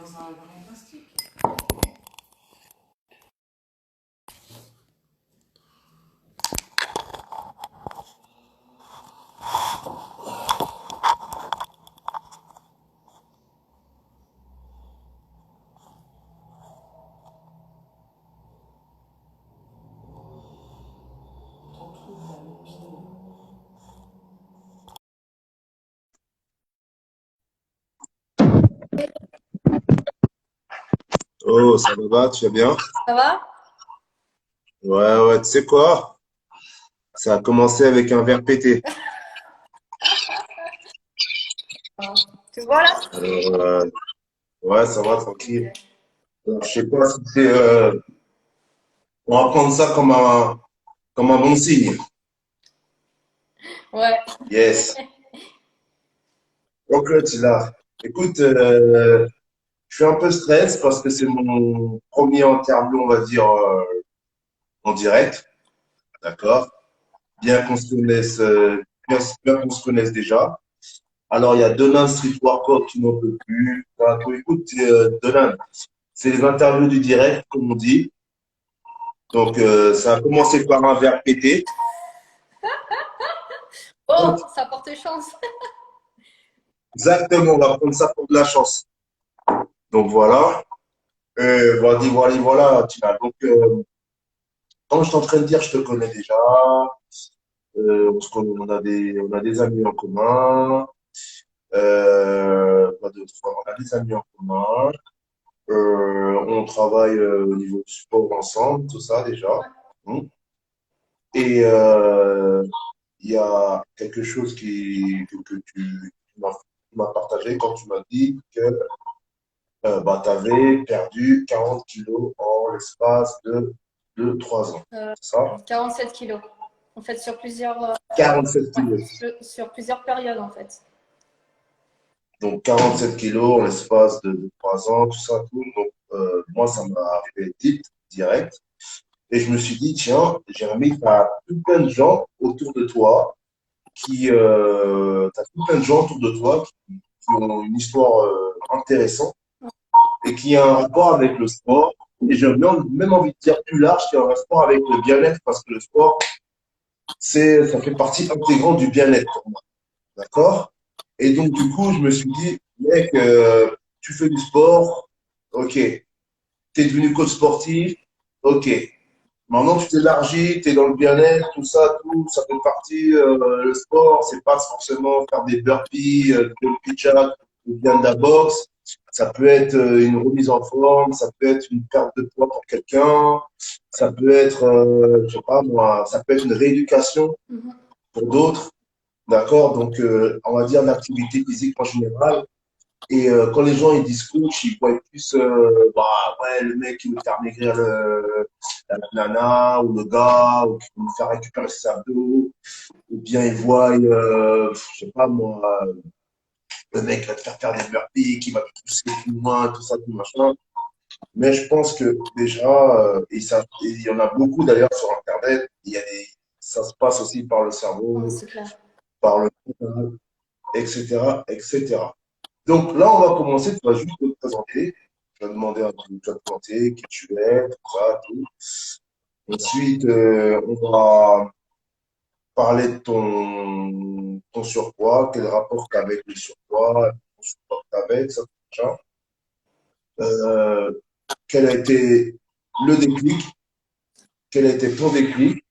dans un grand plastique. Ton truc là, le pied. Oh, ça va, tu vas bien? Ça va? Ouais, ouais, tu sais quoi? Ça a commencé avec un verre pété. Tu vois là? Alors, ouais, ça va, tranquille. Ok. Alors, je sais pas si c'est, on va prendre ça comme un bon signe. Ouais. Yes. Donc, tu l'as. Écoute, je suis un peu stress parce que c'est mon premier interview, on va dire, en direct. D'accord? Bien qu'on se connaisse, bien qu'on se connaisse déjà. Alors, il y a Donan Street Workout qui n'en peut plus. Voilà, donc, écoute, Donan, c'est les interviews du direct, comme on dit. Donc, ça a commencé par un verre pété. Oh, Donc, ça porte chance. exactement, on va prendre ça pour de la chance. Donc, voilà. Voilà, voilà, voilà, Tina. Donc, comme je suis en train de dire, je te connais déjà. On a des amis en commun. Quoi d'autre? On a des amis en commun. On travaille au niveau du sport ensemble, tout ça déjà. Hmm. Et il y a quelque chose que tu m'as partagé quand tu m'as dit que bah, tu avais perdu 40 kilos en l'espace de 3 ans. Euh, C'est ça? 47 kilos. En fait, sur plusieurs, 47 ouais, kilos. sur plusieurs périodes en fait. Donc 47 kilos en l'espace de 3 ans, tout ça, tout. Donc moi, ça m'a arrivé direct. Et je me suis dit, tiens, Jérémy, tu as tout plein de gens autour de toi t'as tout plein de gens autour de toi qui ont une histoire intéressante et qui a un rapport avec le sport. Et j'ai même envie de dire plus large, qui a un rapport avec le bien-être, parce que le sport, ça fait partie intégrante du bien-être pour moi. D'accord? Et donc, du coup, je me suis dit, mec, tu fais du sport, ok. T'es devenu coach sportif, ok. Maintenant, tu t'élargis, tu es dans le bien-être, tout, ça fait partie, le sport, c'est pas forcément faire des burpees, des jumping jacks ou bien de la boxe. Ça peut être une remise en forme, ça peut être une perte de poids pour quelqu'un, ça peut être, je sais pas moi, ça peut être une rééducation Mhm. pour d'autres, d'accord? Donc, on va dire l'activité physique en général. Et quand les gens ils disent coach, ils voient plus bah ouais le mec qui veut faire maigrir la nana ou le gars ou qui veut nous faire récupérer ses abdos ou bien ils voient je sais pas moi le mec qui va te faire faire des burpees, qui va te pousser plus loin, tout ça, tout machin. Mais je pense que déjà et il y en a beaucoup d'ailleurs sur internet, ça se passe aussi par le Ouais, cerveau, c'est clair. par le etc., etc. Donc là, on va commencer. Tu vas juste te présenter. Tu vas demander un peu, tu vas te présenter, qui tu es, tout ça, tout. Ensuite, on va parler de ton surpoids, quel rapport tu as avec le surpoids, ton surpoids que tu avais, tout ça, tout ça. Euh, quel a été le déclic, quel a été ton déclic,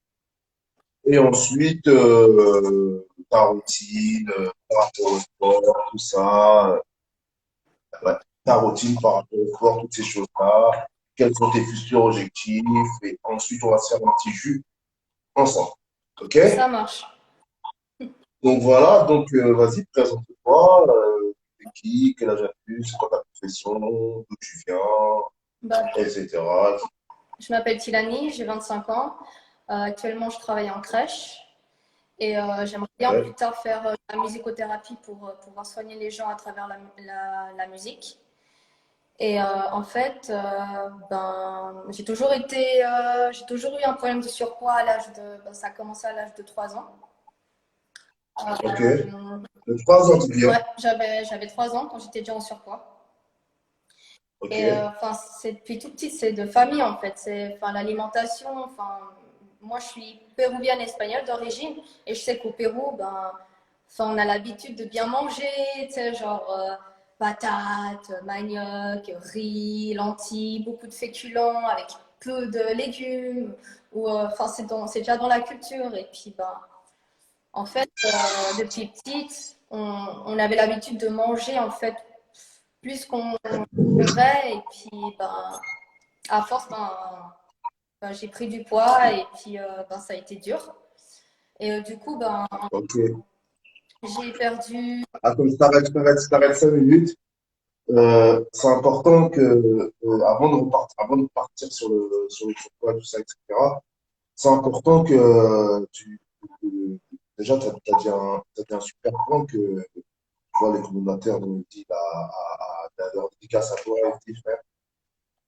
et ensuite ta routine par rapport au sport, tout ça. Ouais, ta routine par rapport au sport, toutes ces choses-là, quels sont tes futurs objectifs, et ensuite on va se faire un petit jus ensemble. Ok? Ça marche. Donc voilà, donc vas-y, présente-toi, t'es qui, quel âge as-tu, c'est quoi ta profession, d'où tu viens, Bah, etc. je m'appelle Tilani, j'ai 25 ans. Actuellement, je travaille en crèche et j'aimerais bien plus Ouais, tard faire la musicothérapie pour pouvoir soigner les gens à travers la musique. Et en fait, ben, j'ai toujours eu un problème de surpoids à l'âge de, ben, ça a commencé à l'âge de 3 ans. ok. Euh, De 3 ans, tu dis, hein? ouais, j'avais 3 ans quand j'étais déjà en surpoids. Ok. Et enfin, c'est depuis tout petit, c'est de famille en fait. C'est enfin l'alimentation. Enfin, moi, je suis péruvienne espagnole d'origine et je sais qu'au Pérou, ben, enfin, on a l'habitude de bien manger, tu sais, genre patates, manioc, riz, lentilles, beaucoup de féculents avec peu de légumes. Ou enfin, c'est déjà dans la culture. Et puis, ben, en fait, depuis petite, on avait l'habitude de manger en fait plus qu'on devrait. Et puis, ben, à force, ben, j'ai pris du poids et puis ben, ça a été dur. Et du coup, ben, Ok. j'ai perdu. Attends, je t'arrête 5 minutes. C'est important que, avant de partir sur le pourquoi, tout ça, etc., c'est important que déjà, tu as dit un super point que, tu vois, les commentateurs nous disent à leur dédicace à toi, et tes frères,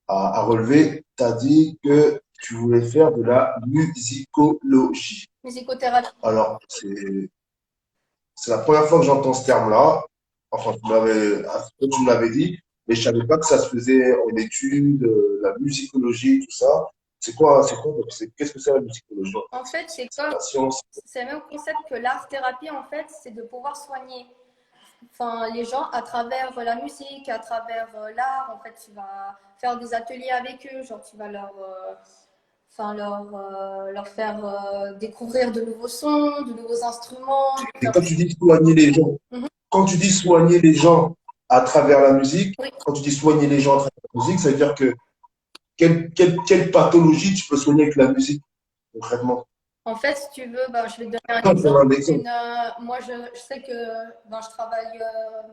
à relever. Tu as dit que tu voulais faire de la musicologie. Musicothérapie. Alors, c'est la première fois que j'entends ce terme-là. Enfin, tu me l'avais dit, mais je savais pas que ça se faisait en études, la musicologie, tout ça. Qu'est-ce que c'est la musicologie? En fait, C'est la science. c'est le même concept que l'art-thérapie, en fait, c'est de pouvoir soigner enfin, les gens à travers la musique, à travers l'art. En fait, tu vas faire des ateliers avec eux, genre tu vas enfin, leur faire découvrir de nouveaux sons, de nouveaux instruments. Et quand tu dis soigner les gens, Mhm. quand tu dis soigner les gens à travers la musique, Oui. quand tu dis soigner les gens à travers la musique, ça veut dire que quelle pathologie tu peux soigner avec la musique, concrètement? En fait, si tu veux, ben, je vais te donner un Attends, exemple. un exemple. Moi, je sais que ben, je travaille,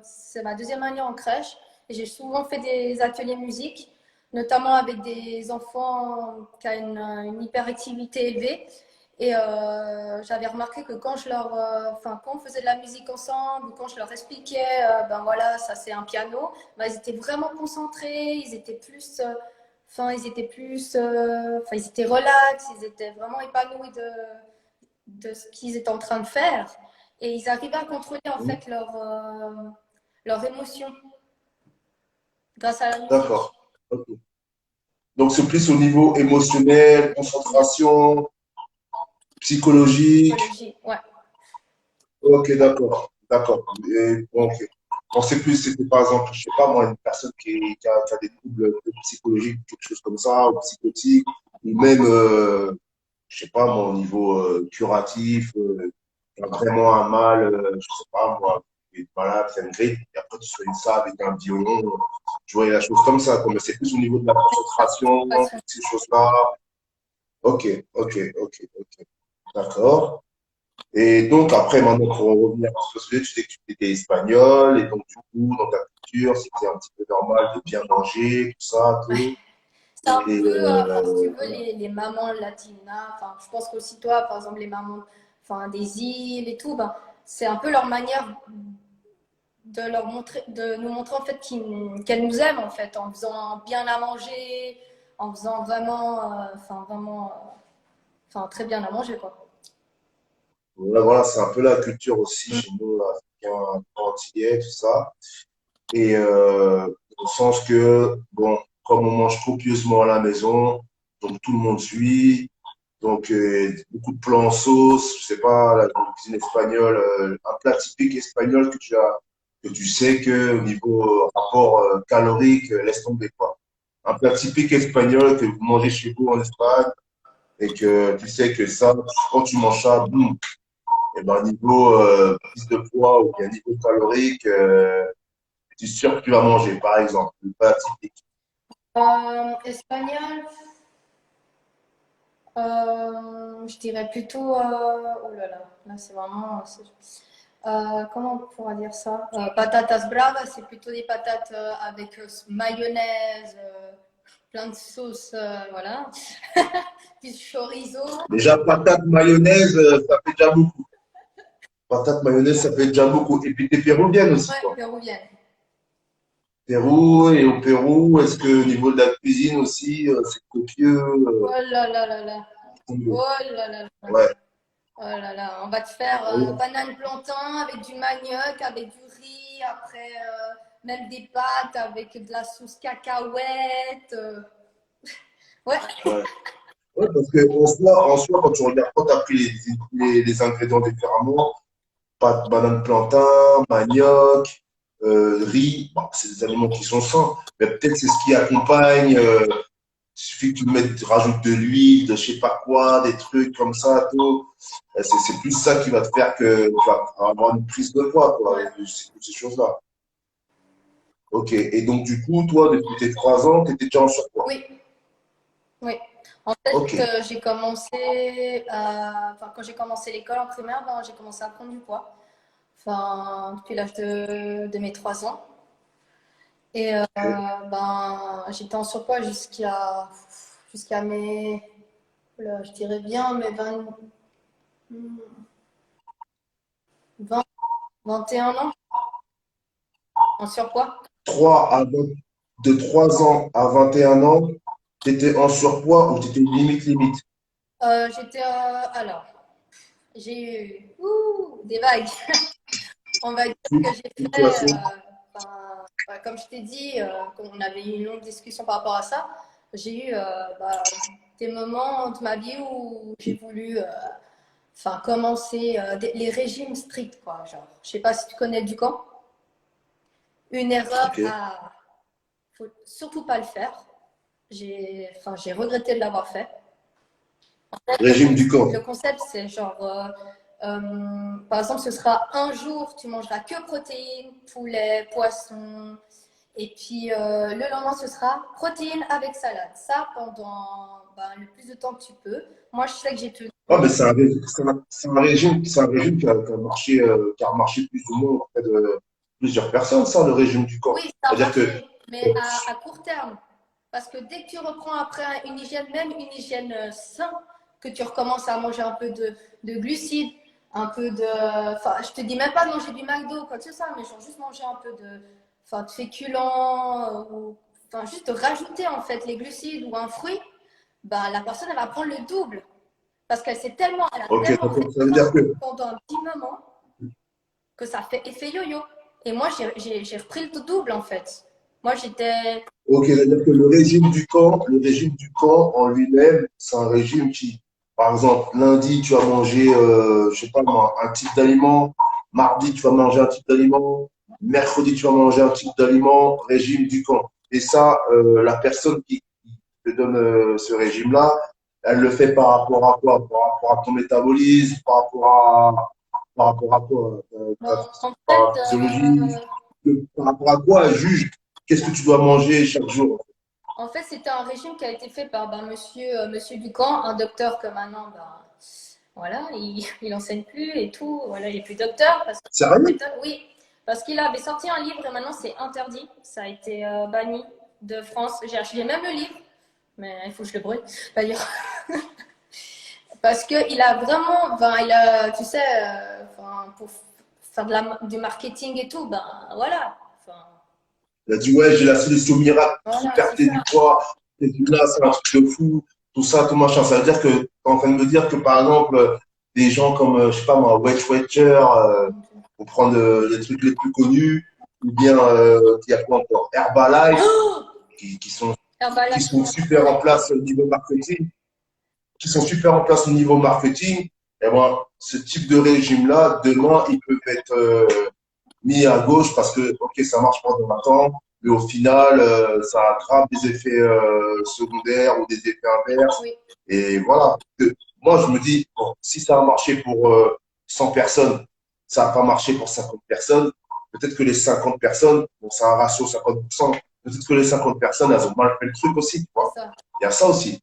c'est ma deuxième année en crèche, et j'ai souvent fait des ateliers musique, notamment avec des enfants qui ont une hyperactivité élevée. Et j'avais remarqué que quand enfin, quand on faisait de la musique ensemble, ou quand je leur expliquais, ben voilà, ça c'est un piano, ben, ils étaient vraiment concentrés, enfin, ils étaient relax, ils étaient vraiment épanouis de ce qu'ils étaient en train de faire. Et ils arrivaient à contrôler en fait leur émotion grâce à la musique. D'accord. Ok. Donc, c'est plus au niveau émotionnel, concentration, psychologique. Psychologie, ouais. Ok, d'accord. D'accord. Et, bon, ok. On sait plus, c'était par exemple, je sais pas moi, une personne qui a des troubles psychologiques, quelque chose comme ça, ou psychotiques, ou même, je sais pas moi, au niveau curatif, qui a vraiment un mal, je sais pas moi, qui est malade, qui a une grippe, et après tu soignes ça avec un violon, tu vois, il y a des choses comme ça, quoi. Mais c'est plus au niveau de la concentration, Ouais, toutes ces choses-là. Ok, ok, ok, ok. D'accord. Et donc, après, maintenant, pour en revenir sur ce sujet, tu sais que tu étais espagnol, et donc, du coup, dans ta culture, c'était un petit peu normal de bien manger, tout ça, tout. c'est un Et, peu, enfin, si tu veux, les mamans latinas, enfin, je pense qu'aussi toi, par exemple, les mamans enfin, des îles et tout, ben, c'est un peu leur manière de nous montrer en fait qu'elles nous aiment en fait, en faisant bien à manger, en faisant enfin, très bien à manger, quoi. voilà, c'est un peu la culture aussi chez nous, africains, antillais, tout ça. Et au sens que, bon, comme on mange copieusement à la maison, donc tout le monde suit, donc beaucoup de plats en sauce, je sais pas, la cuisine espagnole, un plat typique espagnol que tu sais que au niveau rapport calorique, laisse tomber quoi. Un plat typique espagnol que vous mangez chez vous en Espagne et que tu sais que ça, quand tu manges ça, boum, et ben niveau prise de poids ou bien niveau calorique, tu es sûr que tu vas manger, par exemple, le plat typique. Espagnol, je dirais plutôt, oh là c'est vraiment, comment on pourra dire ça? Patatas bravas, c'est plutôt des patates avec mayonnaise, plein de sauce, voilà. Puis chorizo. Déjà, patate mayonnaise, ça fait déjà beaucoup. Patate mayonnaise, ça fait déjà beaucoup. Et puis, t'es péruvienne aussi, Ouais, quoi. péruvienne. Pérou, et au Pérou, est-ce que au niveau de la cuisine aussi, c'est copieux? Oh là là là là. Combien? Oh là là là. Ouais. Oh là là. On va te faire Oui. banane plantain avec du manioc, avec du riz, après même des pâtes avec de la sauce cacahuète. Ouais, Ouais. Ouais, parce que en soi, quand tu regardes, quand tu as pris les ingrédients différemment, pâte, banane plantain, manioc, riz, bon, c'est des aliments qui sont sains, mais peut-être c'est ce qui accompagne. Il suffit que tu mettes, tu rajoutes de l'huile, de je sais pas quoi, des trucs comme ça, tout. C'est plus ça qui va te faire que tu vas avoir une prise de poids, quoi, ouais, ces choses-là. Ok. Et donc, du coup, toi, depuis tes 3 ans, tu étais déjà en surpoids. oui, oui. En fait, Ok. j'ai commencé enfin, quand j'ai commencé l'école en primaire, ben, j'ai commencé à prendre du poids. Enfin, depuis l'âge de mes 3 ans. Et Ok. ben, j'étais en surpoids jusqu'à mes, là, je dirais bien mes 20, 21 ans en surpoids. 3 à 20 de 3 ans à 21 ans, tu étais en surpoids ou tu étais limite, limite. Alors, j'ai eu des vagues. On va dire que j'ai fait, Fluctuation. comme je t'ai dit, comme on avait eu une longue discussion par rapport à ça, j'ai eu des moments de ma vie où j'ai voulu commencer les régimes stricts, quoi. Genre, je sais pas si tu connais du camp. Une erreur Ok. à faut surtout pas le faire. J'ai regretté de l'avoir fait. Le, Régime du le camp. concept, c'est genre, par exemple, ce sera un jour, tu mangeras que protéines, poulet, poisson, et puis le lendemain, ce sera protéines avec salade. Ça pendant le plus de temps que tu peux. Moi, je sais que j'ai tenu. Ah, mais c'est un régime qui a marché plus ou moins auprès de plusieurs personnes, ça, le régime du camp. Oui, ça a C'est-à-dire que, marché, mais à court terme. Parce que dès que tu reprends après une hygiène, même une hygiène saine, que tu recommences à manger un peu de glucides, un peu de. Enfin, je te dis même pas de manger du McDo ou quoi que ce soit, mais genre juste manger un peu de féculents, ou enfin, juste rajouter en fait les glucides ou un fruit, bah, la personne elle va prendre le double. Parce elle a ok, tellement fait d'accord, ça veut ça dire que, pendant un petit moment que ça fait effet yo-yo. Et moi, j'ai repris le double en fait. Moi, j'étais. ok, c'est-à-dire que le régime du camp en lui-même, c'est un régime qui, par exemple, lundi, tu vas manger, je sais pas moi, un type d'aliment, mardi, tu vas manger un type d'aliment, mercredi, tu vas manger un type d'aliment, régime du camp. Et ça, la personne qui te donne ce régime-là, elle le fait par rapport à quoi? Par rapport à ton métabolisme, par rapport à quoi? En fait, Ta physiologie, par rapport à quoi elle juge qu'est-ce que tu dois manger chaque jour? c'était un régime qui a été fait par monsieur Ducamp, un docteur que maintenant, voilà, il enseigne plus et tout. Voilà, il est plus docteur. Sérieux? Oui, parce qu'il avait sorti un livre et maintenant c'est interdit. Ça a été banni de France. J'ai acheté même le livre, mais il faut que je le brûle. D'ailleurs, parce qu'il a vraiment, tu sais, pour faire du marketing et tout, voilà. Enfin, Il a dit, ouais, j'ai la solution miracle pour voilà, c'est perdre ça. du poids, c'est du là, c'est un truc de fou, tout ça, tout machin. Ça veut dire que tu es en train de me dire que, par exemple, des gens comme, je sais pas moi, Weight Watcher, pour prendre les trucs les plus connus, ou bien, il y a quoi encore? Herbalife, qui sont, qui Herbalife, sont super en place au niveau marketing, et ben, ce type de régime-là, demain, ils peuvent être mis à gauche parce que, ok, ça marche pendant un temps, mais au final, ça a grave des effets secondaires ou des effets inverses. oui, Et voilà. Moi, je me dis, bon, si ça a marché pour 100 personnes, ça n'a pas marché pour 50 personnes. Peut-être que les 50 personnes, bon, c'est un ratio 50%, peut-être que les 50 personnes, elles ont mal fait le truc aussi, tu c'est vois. ça. Il y a ça aussi.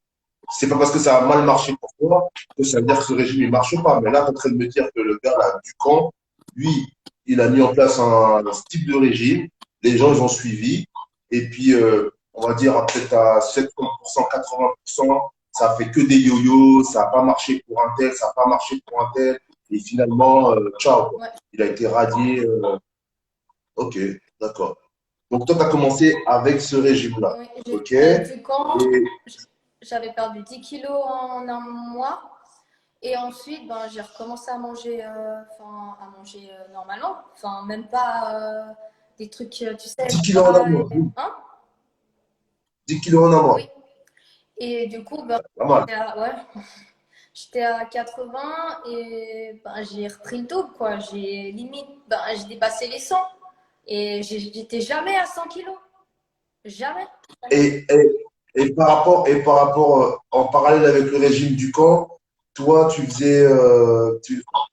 C'est pas parce que ça a mal marché pour toi que ça veut dire que ce régime il marche pas. Mais là, tu es en train de me dire que le gars là, du camp, lui, il a mis en place ce type de régime. Les gens, ils ont suivi. Et puis, on va dire peut-être à 70%, 80%, ça a fait que des yo-yo. Ça n'a pas marché pour un tel, ça n'a pas marché pour un tel. Et finalement, ciao, quoi. Ouais, Il a été radié. Ok, d'accord. Donc, toi, tu as commencé avec ce régime-là. oui. Ok. Du camp, Et j'avais perdu 10 kilos en un mois. Et ensuite, j'ai recommencé à manger, normalement. Enfin, même pas des trucs, tu sais, 10 kilos en un mois. hein? 10 kilos en un mois. Oui. Et du coup, ben, Pas mal. ouais, j'étais à 80 et ben, j'ai repris le double, quoi. J'ai limite, ben, j'ai dépassé les 100 et j'étais jamais à 100 kilos. Jamais. Et, par rapport en parallèle avec le régime du camp, toi,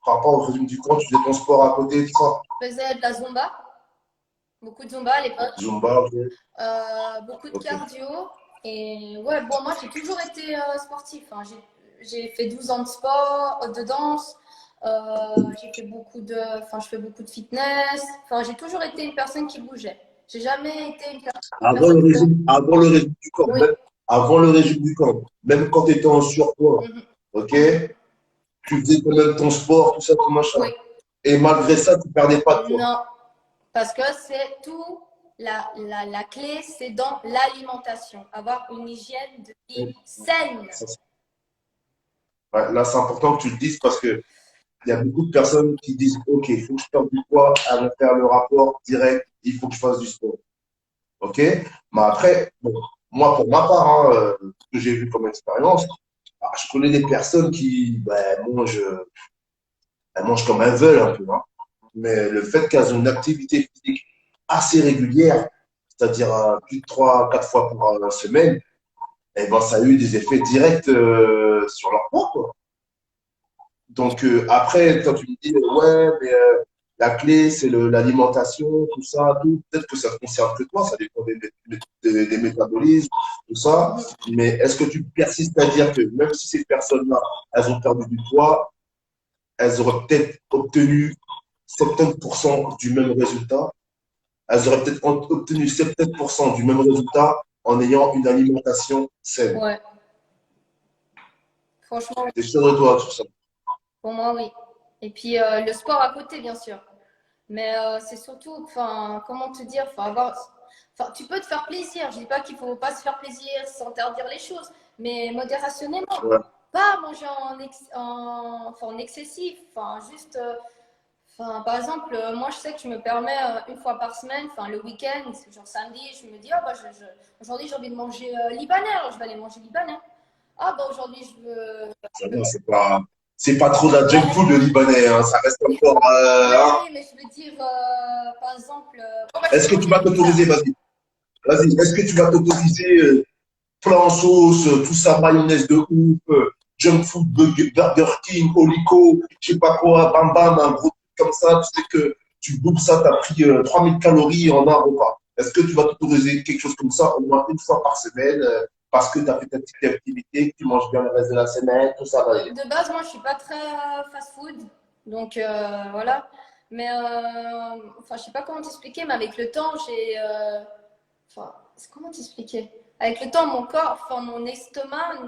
par rapport au régime du camp, tu faisais ton sport à côté, tout ça. Je faisais de la Zumba, beaucoup de Zumba à l'époque, Zumba, ok. beaucoup de Ok. cardio. Et ouais, bon, moi j'ai toujours été sportif, hein. J'ai fait 12 ans de sport, de danse. J'ai fait beaucoup de, enfin, je fais beaucoup de fitness. Enfin, j'ai toujours été une personne qui bougeait. J'ai jamais été une personne. Avant le régime du camp, Oui. même, avant le régime du camp, même quand tu étais en surpoids, Mhm. ok, tu faisais quand même ton sport, tout ça, tout machin. Oui. Et malgré ça, tu perdais pas de poids. Non, parce que c'est tout. La clé, c'est dans l'alimentation. Avoir une hygiène de vie saine. Ça, ouais, là, c'est important que tu le dises parce que il y a beaucoup de personnes qui disent, OK, il faut que je perde du poids, elles vont faire le rapport direct, il faut que je fasse du sport. OK? Mais après, bon, moi, pour ma part, hein, ce que j'ai vu comme expérience, je connais des personnes qui elles mangent comme elles veulent un peu. Hein. Mais le fait qu'elles ont une activité physique assez régulière, c'est-à-dire plus de 3, 4 fois par semaine, eh ben, ça a eu des effets directs sur leur poids, quoi. Donc après, quand tu me dis ouais, mais la clé c'est l'alimentation, tout ça, tout. Peut-être que ça ne concerne que toi, ça dépend des métabolismes, tout ça. Mais est-ce que tu persistes à dire que même si ces personnes-là, elles ont perdu du poids, elles auraient peut-être obtenu 70% du même résultat, elles auraient peut-être obtenu 70% du même résultat en ayant une alimentation saine. Ouais, franchement, T'es sûr de toi sur ça? pour moi, oui. Et puis le sport à côté, bien sûr. Mais c'est surtout, enfin, comment te dire, faut avoir, enfin, tu peux te faire plaisir. Je dis pas qu'il faut pas se faire plaisir, s'interdire les choses, mais modérationnellement. Ouais. Pas manger enfin, en excessif, enfin, juste, enfin, par exemple, moi je sais que je me permets une fois par semaine, enfin le week-end, c'est genre samedi, je me dis, ah bah, aujourd'hui j'ai envie de manger libanais, alors je vais aller manger libanais. Ah bah aujourd'hui je veux. Non, c'est pas trop de la junk food le libanais, hein. Ça reste encore. Hein. Oui, mais je veux dire, par exemple, oh, bah, je Est-ce vais que tu manger vas une pizza. t'autoriser, vas-y, est-ce que tu vas t'autoriser plat en sauce, tout ça, mayonnaise de ouf, junk food, Burger King, Olico, je sais pas quoi, bam bam, un gros truc comme ça, tu sais que tu bouffes ça, tu as pris 3000 calories en un repas. Est-ce que tu vas t'autoriser quelque chose comme ça au moins une fois par semaine parce que tu as fait ta petite activité, que tu manges bien le reste de la semaine, tout ça va aller. De base, moi, je suis pas très fast-food, donc voilà. Mais enfin, je sais pas comment t'expliquer, mais avec le temps, enfin, comment t'expliquer? Avec le temps, mon corps, enfin, mon estomac,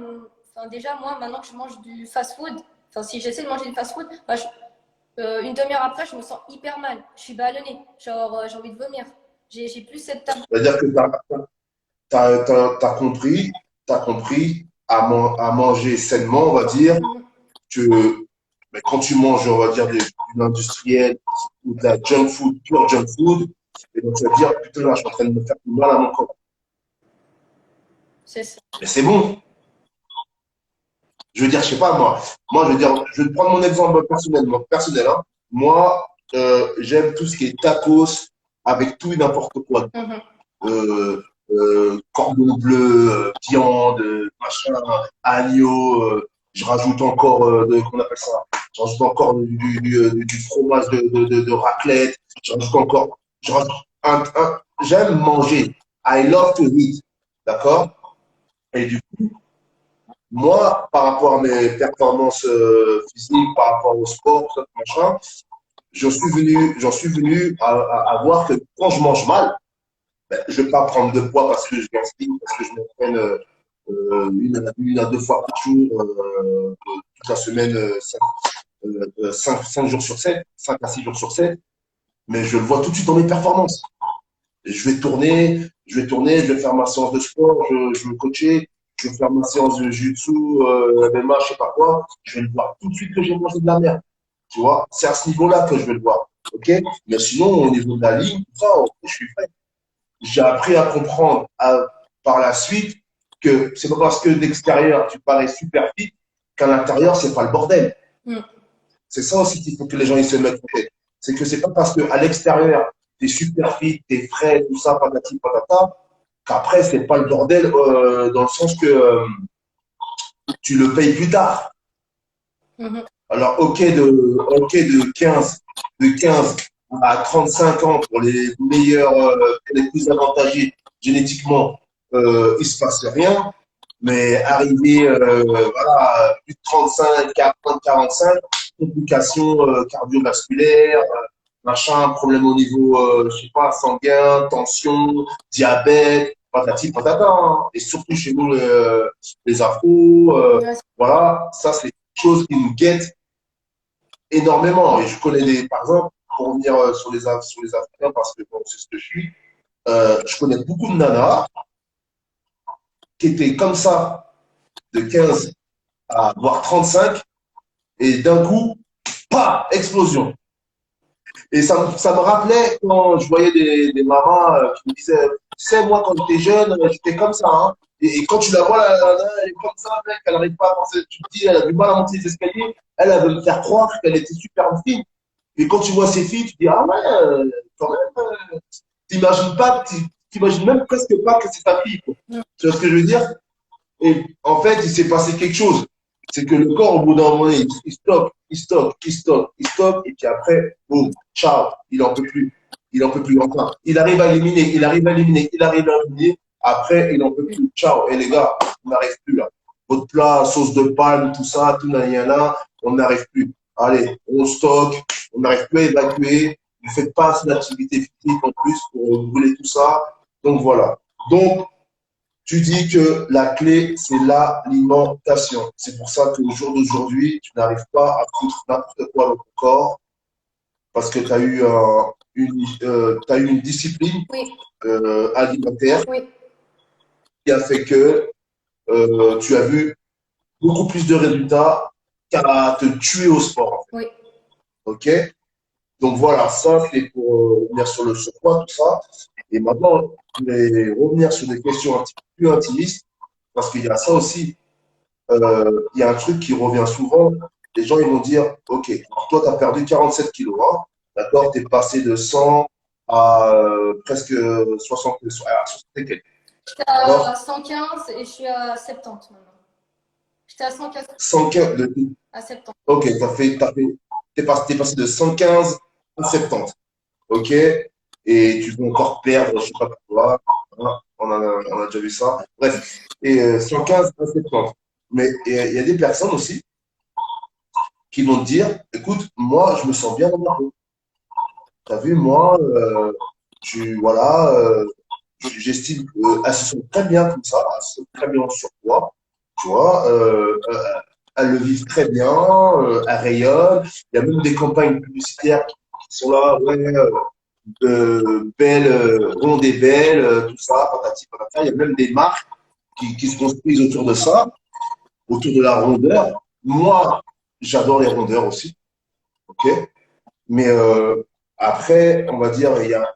enfin, déjà, moi, maintenant que je mange du fast-food, enfin, si j'essaie de manger du fast-food, bah, une demi-heure après, je me sens hyper mal. Je suis ballonnée, genre, j'ai envie de vomir. J'ai plus cette table. C'est-à-dire que t'as compris à manger sainement, on va dire, que mais quand tu manges, on va dire, de l'industriel ou de la junk food, pure junk food, et donc tu vas dire, putain, là, je suis en train de me faire du mal à mon corps. C'est ça. Mais c'est bon. Je veux dire, je sais pas, moi, je veux dire, je vais te prendre mon exemple personnel, hein. Moi, j'aime tout ce qui est tacos avec tout et n'importe quoi. Mhm. Cordon bleu, viande, machin, agneau, je rajoute encore, qu'on appelle ça, je rajoute encore du fromage de raclette, je rajoute encore, je rajoute j'aime manger. I love to eat. D'accord? Et du coup, moi, par rapport à mes performances physiques, par rapport au sport, tout ça, machin, j'en suis venu à voir que quand je mange mal, ben, je ne vais pas prendre de poids parce que je gaspille, parce que je m'entraîne une à deux fois par jour, toute la semaine, 5 jours sur 7, 5 à 6 jours sur 7. Mais je le vois tout de suite dans mes performances. Et je vais faire ma séance de sport, je vais me coacher, je vais faire ma séance de jiu-jitsu, MMA, je sais pas quoi. Je vais le voir tout de suite que j'ai mangé de la merde. Tu vois, c'est à ce niveau-là que je vais le voir. Ok? Mais sinon, au niveau de la ligne, tout ça, je suis prêt. J'ai appris à comprendre par la suite que c'est pas parce que d'extérieur tu parais super fit qu'à l'intérieur c'est pas le bordel. Mm. C'est ça aussi qu'il faut que les gens ils se mettent en tête. C'est que c'est pas parce que à l'extérieur t'es super fit, t'es frais, tout ça, patati patata, qu'après c'est pas le bordel dans le sens que tu le payes plus tard. Mhm. Alors ok de 15 à 35 ans pour les meilleurs, pour les plus avantagés génétiquement, il se passe rien. Mais arrivé, voilà, plus de 35, 40, 45, complications cardiovasculaires, machin, problème au niveau, je sais pas, sanguin, tension, diabète, patati patata, hein. Et surtout chez nous, les afros, Ouais, voilà, ça c'est quelque chose qui nous guette énormément. Et je connais des, par exemple, pour revenir sur les Africains, parce que bon, c'est ce que je suis, je connais beaucoup de nanas qui étaient comme ça, de 15 à voire 35, et d'un coup, pas explosion. Et ça me rappelait quand je voyais des mamans qui me disaient, tu sais, moi, quand j'étais jeune, j'étais comme ça. Hein. Et quand tu la vois, elle est comme ça, mec, elle n'arrive pas à penser. Tu te dis, elle a du mal à monter les escaliers. Elle veut me faire croire qu'elle était super fine. Et quand tu vois ces filles, tu te dis, ah ouais, quand même, t'imagines pas, t'imagines même presque pas que c'est ta fille. Quoi. mm, Tu vois ce que je veux dire? Et en fait, il s'est passé quelque chose. C'est que le corps, au bout d'un moment, il stocke, il stocke, il stocke, il stocke, et puis après, boum, ciao, il en peut plus. Il en peut plus. Enfin, il arrive à éliminer, il arrive à éliminer, il arrive à éliminer. Après, il en peut plus. Ciao. Et les gars, on n'arrive plus là. Votre plat, sauce de palme, tout ça, tout là, on n'arrive plus. Allez, on stocke, on n'arrive plus à évacuer. Vous faites pas assez d'activité physique en plus pour brûler tout ça. Donc voilà. Donc, tu dis que la clé, c'est l'alimentation. C'est pour ça qu'au jour d'aujourd'hui, tu n'arrives pas à foutre n'importe quoi dans ton corps parce que tu as eu, t'as eu une discipline oui, alimentaire oui, qui a fait que tu as vu beaucoup plus de résultats qu'à te tuer au sport. En oui. fait. OK? Donc voilà, ça, c'est pour revenir sur le surpoids, tout ça. Et maintenant, je vais revenir sur des questions un petit peu plus intimistes parce qu'il y a ça aussi. Il y a un truc qui revient souvent. Les gens, ils vont dire, OK, toi, tu as perdu 47 kilos, hein, d'accord? Tu es passé de 100 à presque 60, à 60 et quelques, J'étais à d'accord? 115 et je suis à 70 maintenant. J'étais à 115 115, à 70. OK, t'es passé de 115 à 70, OK? Et tu veux encore perdre, je sais pas quoi, hein, on a déjà vu ça. Bref, et 115 à 70. Mais il y a des personnes aussi qui vont te dire, écoute, moi, je me sens bien dans ma peau. T'as vu, moi, voilà, j'estime qu'elles se sentent très bien comme ça, elles se sentent très bien en surpoids, tu vois, elles le vivent très bien, elles rayonnent. Il y a même des campagnes publicitaires qui sont là, ouais, belle, ronde et belle, tout ça, patati patata. Il y a même des marques qui se construisent autour de ça, autour de la rondeur. Moi, j'adore les rondeurs aussi, ok? Mais après, on va dire, il y a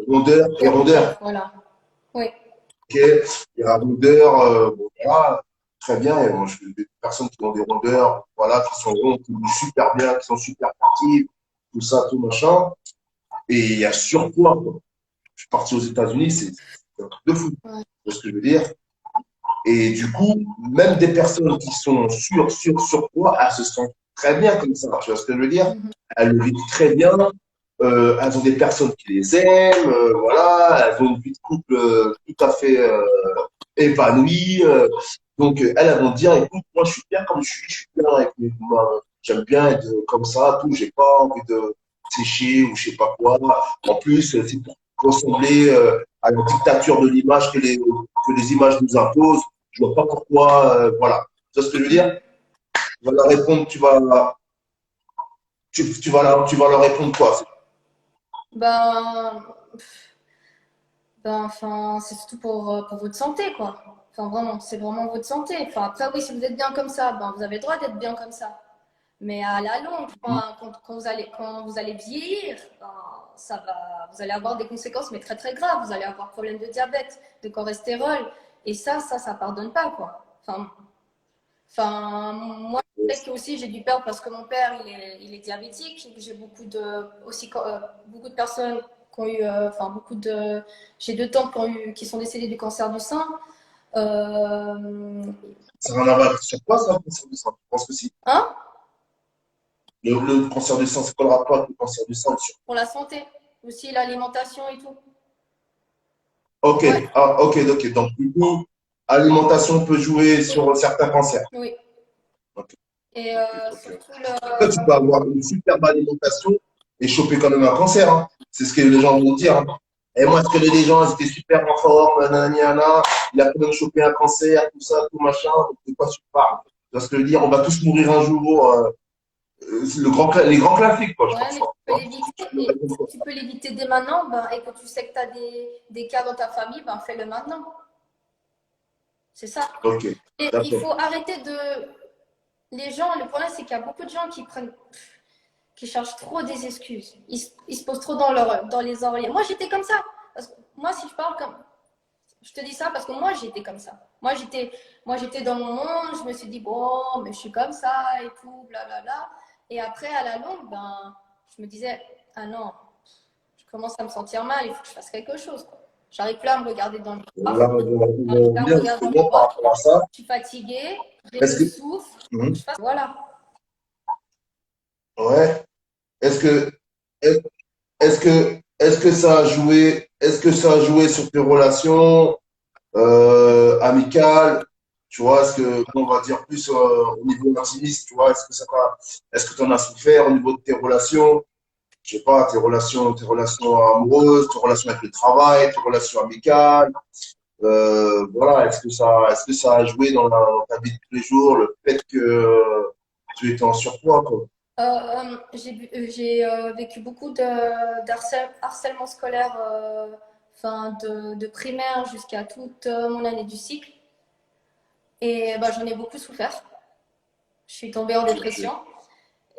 rondeur et Et rondeur. rondeur, voilà. Oui. Ok, il y a rondeur, bon, voilà, très bien. Et moi, je des personnes qui ont des rondeurs, voilà, qui sont rondes, qui bougent super bien, qui sont super actives, tout ça, tout machin. Et il y a surpoids, quoi. Je suis parti aux États-Unis, c'est un truc de fou. Ouais. Tu vois ce que je veux dire? Et du coup, même des personnes qui sont surpoids, elles se sentent très bien comme ça. Tu vois ce que je veux dire? Mhm. Elles le vivent très bien. Elles ont des personnes qui les aiment. Voilà, elles ont une vie de couple tout à fait épanouie. Donc, elles vont dire, écoute, moi, je suis bien comme je suis bien avec moi, j'aime bien être comme ça, tout. J'ai pas envie de sécher ou je sais pas quoi. En plus, c'est pour ressembler à la dictature de l'image que les images nous imposent. Je vois pas pourquoi, voilà. Tu vois ce que je veux dire? Tu vas leur répondre, tu vas leur répondre quoi? Ben, enfin, c'est surtout pour votre santé, quoi. Enfin, vraiment, c'est vraiment votre santé. Enfin, après, oui, si vous êtes bien comme ça, ben, vous avez le droit d'être bien comme ça. Mais à la longue, quand vous allez vieillir, ben, vous allez avoir des conséquences, mais très très graves. Vous allez avoir problème de diabète, de cholestérol. Et ça pardonne pas, quoi. Moi, je sais que aussi j'ai dû perdre parce que mon père, il est diabétique. J'ai beaucoup de personnes qui ont eu, j'ai deux tantes qui sont décédées du cancer du sein. Euh, Ça n'a rien à voir sur quoi, ça, le cancer du sein? Je pense que si. hein? Le cancer du sein, c'est quoi le rapport avec le cancer du sein? Pour la santé, aussi l'alimentation et tout. Ok, Ouais, ok. Donc, du coup, alimentation peut jouer sur certains cancers. oui. Ok, Et ok. surtout Après, tu peux avoir une superbe alimentation et choper quand même un cancer, hein. C'est ce que les gens vont dire, hein. Et moi, est-ce que les gens, ils étaient super en forme, nanana, il a quand même chopé un cancer, tout ça, tout machin, de quoi tu parles? Parce que je veux dire, on va tous mourir un jour, les grands classiques, quoi, je ouais, pense. mais Hein. tu peux l'éviter dès maintenant, ben, et que tu sais que tu as des cas dans ta famille, ben, fais-le maintenant. C'est ça. Ok, Et il d'accord. faut arrêter de. Les gens, le problème, c'est qu'il y a beaucoup de gens qui cherchent trop des excuses. Ils se posent trop dans les oreillers. Moi, j'étais comme ça. Parce que moi, si je parle comme. Je te dis ça parce que moi, j'étais comme ça. Moi, j'étais dans mon monde, je me suis dit, bon, mais je suis comme ça et tout, blablabla. Et après, à la longue, ben, je me disais, ah non, je commence à me sentir mal, il faut que je fasse quelque chose, quoi. J'arrive plus à me regarder dans le Là, miroir. on va J'arrive plus à me revenir regarder dans le justement par miroir. rapport à ça. Je suis fatiguée, j'ai Est-ce le que, souffle, il faut que Mhm. je fasse. Voilà. Ouais, est-ce que, est- est-ce que ça a joué sur tes relations amicales, tu vois, est-ce que, on va dire plus au niveau intimiste, tu vois, est-ce que tu en as souffert au niveau de tes relations, je sais pas, tes relations amoureuses, tes relations avec le travail, tes relations amicales, voilà, est-ce que ça a joué dans ta vie de tous les jours, le fait que tu étais en surpoids, quoi. J'ai vécu beaucoup de harcèlement scolaire, de primaire jusqu'à toute mon année du cycle. Et bah, j'en ai beaucoup souffert. Je suis tombée en Ok. dépression.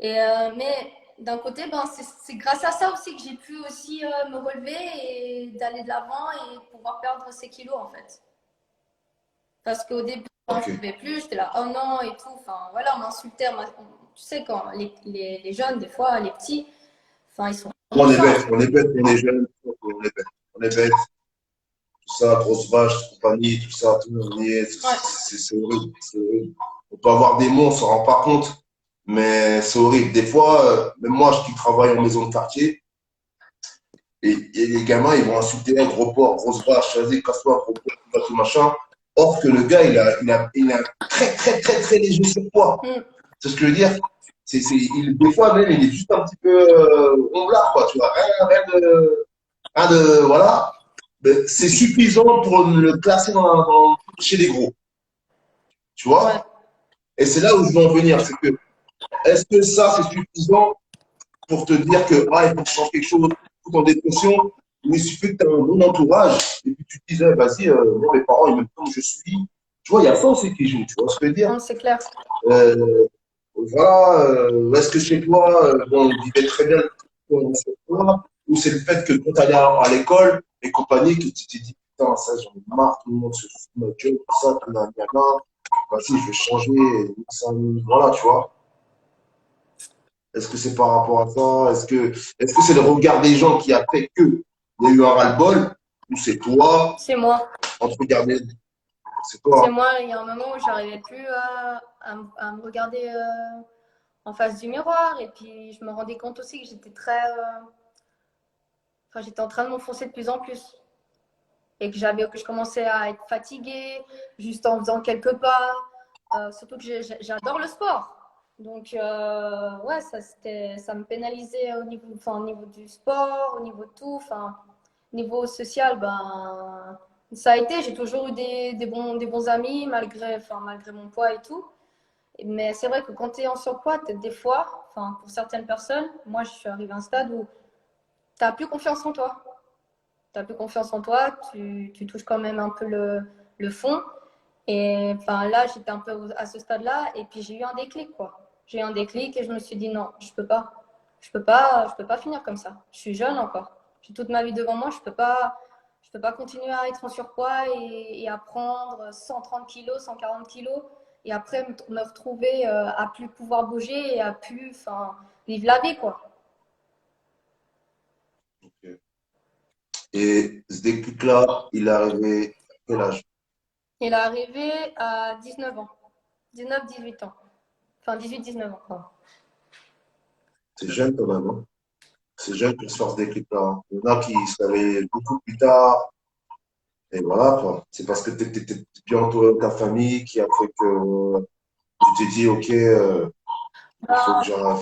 Mais d'un côté, ben, c'est grâce à ça aussi que j'ai pu aussi me relever et d'aller de l'avant et pouvoir perdre ces kilos en fait. Parce qu'au début, quand je ne Ok. pouvais plus, j'étais là, oh non et tout. Enfin voilà, on m'insultait. Tu sais, quand les jeunes, des fois, les petits, enfin, ils sont On est méchants. bête, on est bête, on est jeune, on est bête. On est bête, tout ça, grosse vache, compagnie, tout ça, tout le monde y est, Ouais. c'est horrible, c'est horrible. On peut avoir des mots, on s'en rend pas compte, mais c'est horrible. Des fois, même moi, qui travaille en maison de quartier, et les gamins, ils vont insulter un gros porc, grosse vache, vas-y, casse-toi, gros porc, tout ça, tout machin. Or que le gars, il a très léger surpoids. Mm. C'est ce que je veux dire. Des fois, même, il est juste un petit peu ronblard, quoi, tu vois. Voilà. Mais c'est suffisant pour le classer chez les gros, tu Ouais. vois. Et c'est là où je veux en venir, c'est que, est-ce que ça, c'est suffisant pour te dire que, ah, il faut que je change quelque chose, tout en dépression, ou il suffit que tu aies un bon entourage, et puis tu te dis, eh, vas-y, moi, mes parents, ils m'aiment comme je suis. Tu vois, il y a ça aussi qui joue, tu vois ce que je veux dire. Non, c'est clair. Euh, voilà, est-ce que chez toi, bon, on vivait très bien chez toi, ou c'est le fait que quand tu allais à l'école et compagnie, que tu t'es dit, putain, ça, j'en ai marre, tout le monde se fout de ma gueule, tout ça, tout là, vas-y, je vais changer, et ça, voilà, tu vois. Est-ce que c'est par rapport à ça? Est-ce que c'est le regard des gens qui a fait que il y a eu un ras-le-bol, ou c'est toi, C'est moi. entre regarder, c'est toi, C'est hein? moi, il y a un moment où j'arrivais plus à me regarder en face du miroir. Et puis, je me rendais compte aussi que j'étais en train de m'enfoncer de plus en plus. Et que je commençais à être fatiguée juste en faisant quelques pas. Surtout que j'adore le sport. Donc, ouais, ça me pénalisait au niveau du sport, au niveau de tout. Enfin, niveau social, ben, ça a été. J'ai toujours eu des bons amis, malgré mon poids et tout. Mais c'est vrai que quand tu es en surpoids, des fois, enfin, pour certaines personnes, moi, je suis arrivée à un stade où tu n'as plus confiance en toi. Tu n'as plus confiance en toi, tu touches quand même un peu le fond. Et enfin, là, j'étais un peu à ce stade-là, et puis j'ai eu un déclic, quoi. j'ai eu un déclic et je me suis dit non, je peux pas. Je peux pas finir comme ça. Je suis jeune encore. J'ai toute ma vie devant moi. Je peux pas continuer à être en surpoids et à prendre 130 kilos, 140 kilos et après me retrouver à plus pouvoir bouger et à plus, enfin, vivre la vie, quoi. Ok. Et ce déclic-là, il est arrivé à quel âge? Il est arrivé à 19 ans. 19-18 ans. Enfin, 18-19 ans, pardon. C'est jeune quand même, hein. C'est jeune pour se faire ce déclic-là, hein. Il y en a qui se réveillent beaucoup plus tard. Et voilà, quoi. C'est parce que tu étais bien entouré de ta famille qui a fait que tu t'es dit, OK, faut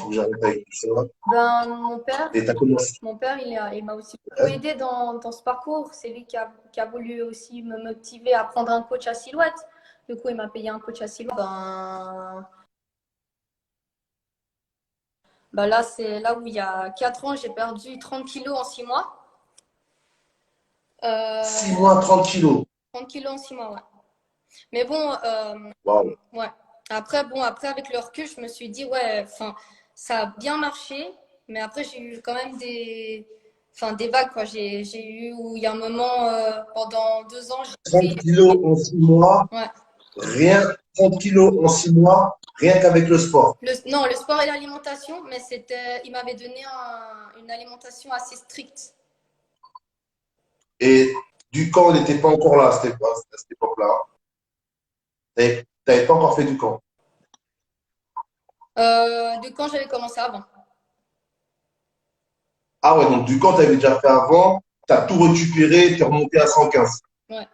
que j'arrête avec tout ça. Ben, mon père, Et tu as commencé. il m'a aussi beaucoup aidé dans ce parcours. C'est lui qui a voulu aussi me motiver à prendre un coach à silhouette. Du coup, il m'a payé un coach à silhouette. Ben là, c'est là où il y a 4 ans, j'ai perdu 30 kilos en 6 mois. 6 mois, 30 kilos. 30 kilos en 6 mois, ouais. Mais bon, Waouh. ouais. Après, avec le recul, je me suis dit, ouais, enfin, ça a bien marché, mais après, j'ai eu quand même des vagues, quoi. J'ai eu où il y a un moment, pendant 2 ans, 30 kilos en 6 mois, ouais. rien, 30 kilos en 6 mois, rien qu'avec le sport. Non, le sport et l'alimentation, mais il m'avait donné une alimentation assez stricte. Et du camp n'était pas encore là à cette époque-là. Tu n'avais pas encore fait du camp. De quand j'avais commencé avant. Ah ouais, donc du camp, tu avais déjà fait avant, tu as tout récupéré, tu es remonté à 115. Ouais.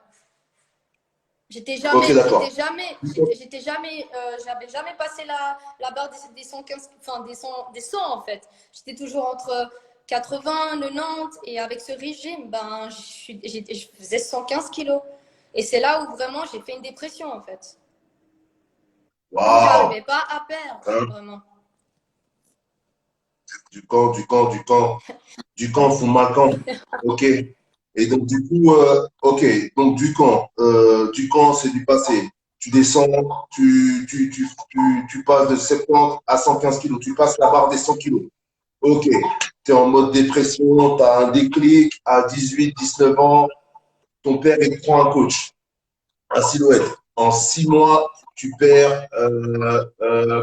Ok, d'accord. J'avais jamais passé la barre des 115, enfin des 100 en fait. J'étais toujours entre 80, 90 et avec ce régime, ben, je faisais 115 kilos. Et c'est là où vraiment j'ai fait une dépression en fait. Où Waouh. j'arrivais pas à perdre, Hein? vraiment. Du camp, du camp, du camp. Du camp, font mal camp. Ok. Et donc, du coup, ok. Donc, du camp, c'est du passé. Tu descends, tu passes de 70 à 115 kilos. Tu passes la barre des 100 kilos. Ok. Tu es en mode dépression, tu as un déclic à 18, 19 ans. Ton père, il te prend un coach à silhouette. En 6 mois, tu perds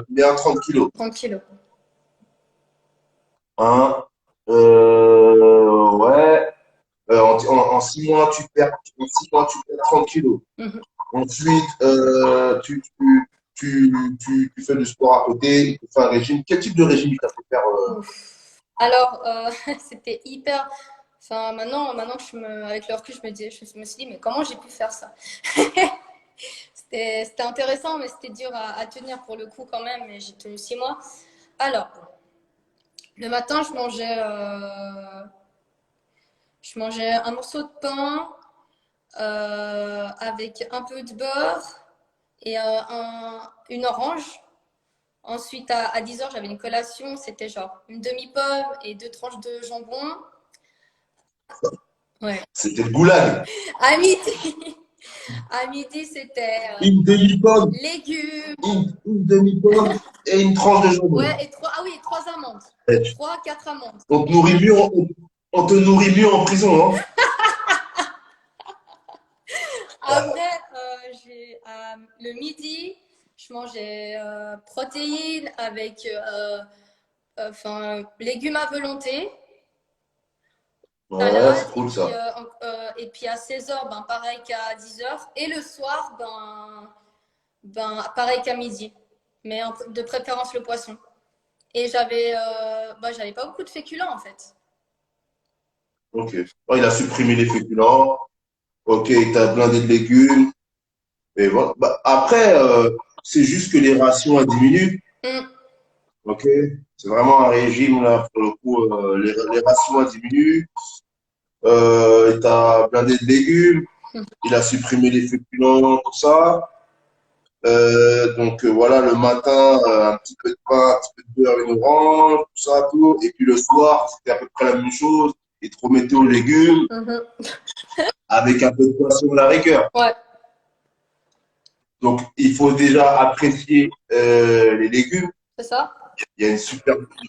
bien 30 kilos. 30 kilos. Hein? Ouais. En 6 mois, en 6 mois, tu perds 30 kilos. Mhm. Ensuite, tu fais du sport à côté, tu fais un régime. Quel type de régime tu as fait faire Alors, c'était hyper. Enfin, maintenant avec le recul, je me suis dit, mais comment j'ai pu faire ça? C'était intéressant, mais c'était dur à tenir pour le coup quand même. Et j'ai tenu 6 mois. Alors, le matin, je mangeais un morceau de pain avec un peu de beurre et une orange. Ensuite, à 10 heures, j'avais une collation. C'était genre une demi-pomme et 2 tranches de jambon. Ouais. C'était le goulag. À midi, à midi c'était Une demi-pomme, légumes. une demi-pomme et une tranche de jambon. Ouais, et 3 amandes. Et 4 amandes. on te nourrit mieux, on te nourrit mieux en prison, hein. Après, le midi, je mangeais protéines avec légumes à volonté, Ouais, salade, c'est cool ça. et puis à 16 heures, ben, pareil qu'à 10 heures. Et le soir, pareil qu'à midi, mais de préférence le poisson. Et j'avais pas beaucoup de féculents en fait. Ok. Oh, il a supprimé les féculents. Ok, il t'a blindé de légumes. Et voilà. Bah, après, c'est juste que les rations elles diminuent. Mm. Ok. C'est vraiment un régime là pour le coup. Les rations elles diminuent. Il t'a blindé de légumes. Il a supprimé les féculents, tout ça. Donc voilà, le matin, un petit peu de pain, un petit peu de beurre, une orange, tout ça, tout. Et puis le soir, c'était à peu près la même chose. Il te remettait aux légumes Mhm. avec un peu de poisson de la rigueur. Ouais. Donc il faut déjà apprécier les légumes. C'est ça? Il y a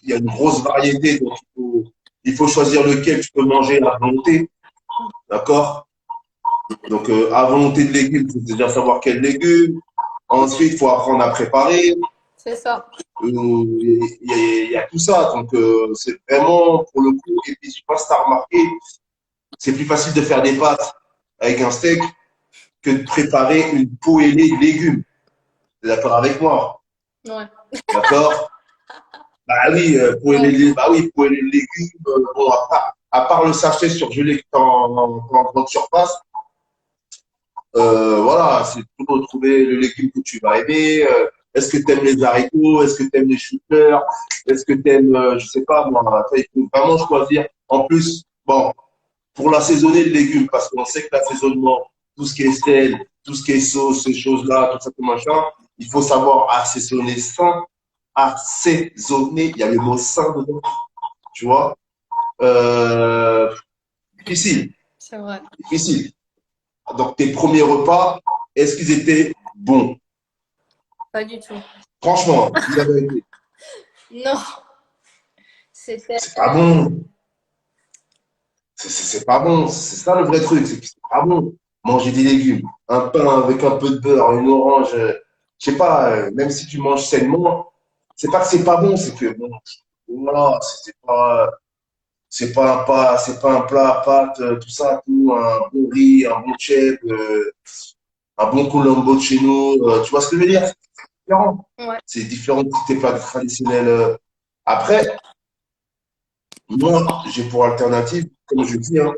il y a une grosse variété, donc il faut choisir lequel tu peux manger à volonté, d'accord? Donc, à volonté de légumes, il faut déjà savoir quels légumes. Ensuite, il faut apprendre à préparer. C'est ça. Il y a tout ça. Donc, c'est vraiment pour le coup. Et puis, je sais pas si tu as remarqué, c'est plus facile de faire des pâtes avec un steak que de préparer une poêlée de légumes. Tu es d'accord avec moi? Ouais. D'accord? Bah oui, Ouais. bah oui, poêler de légumes. Bon, à part le sachet surgelé que tu en grande surface, voilà, c'est toujours trouver le légume que tu vas aimer. Est-ce que tu aimes les haricots? Est-ce que tu aimes les choux-fleurs? Est-ce que tu aimes, je sais pas, moi, il faut vraiment choisir. En plus, bon, pour l'assaisonner le légume, parce qu'on sait que l'assaisonnement, tout ce qui est sel, tout ce qui est sauce, ces choses-là, tout ça, tout machin, il faut savoir assaisonner sain, assaisonner, il y a le mot sain dedans, tu vois. Euh, difficile, C'est vrai. difficile. Donc, tes premiers repas, est-ce qu'ils étaient bons? Pas du tout. Franchement, dis la vérité. Non. C'était. C'est pas bon. C'est pas bon. C'est ça le vrai truc. C'est que c'est pas bon. Manger des légumes, un pain avec un peu de beurre, une orange, je sais pas, même si tu manges sainement, c'est pas que c'est pas bon, c'est que bon, voilà, c'est pas un plat à pâtes, tout ça, tout, un bon riz, un bon chèvre, un bon colombo de chez nous, tu vois ce que je veux dire? C'est différent. Ouais. C'est différent de tes plats traditionnels. Après, moi, j'ai pour alternative, comme je dis, hein,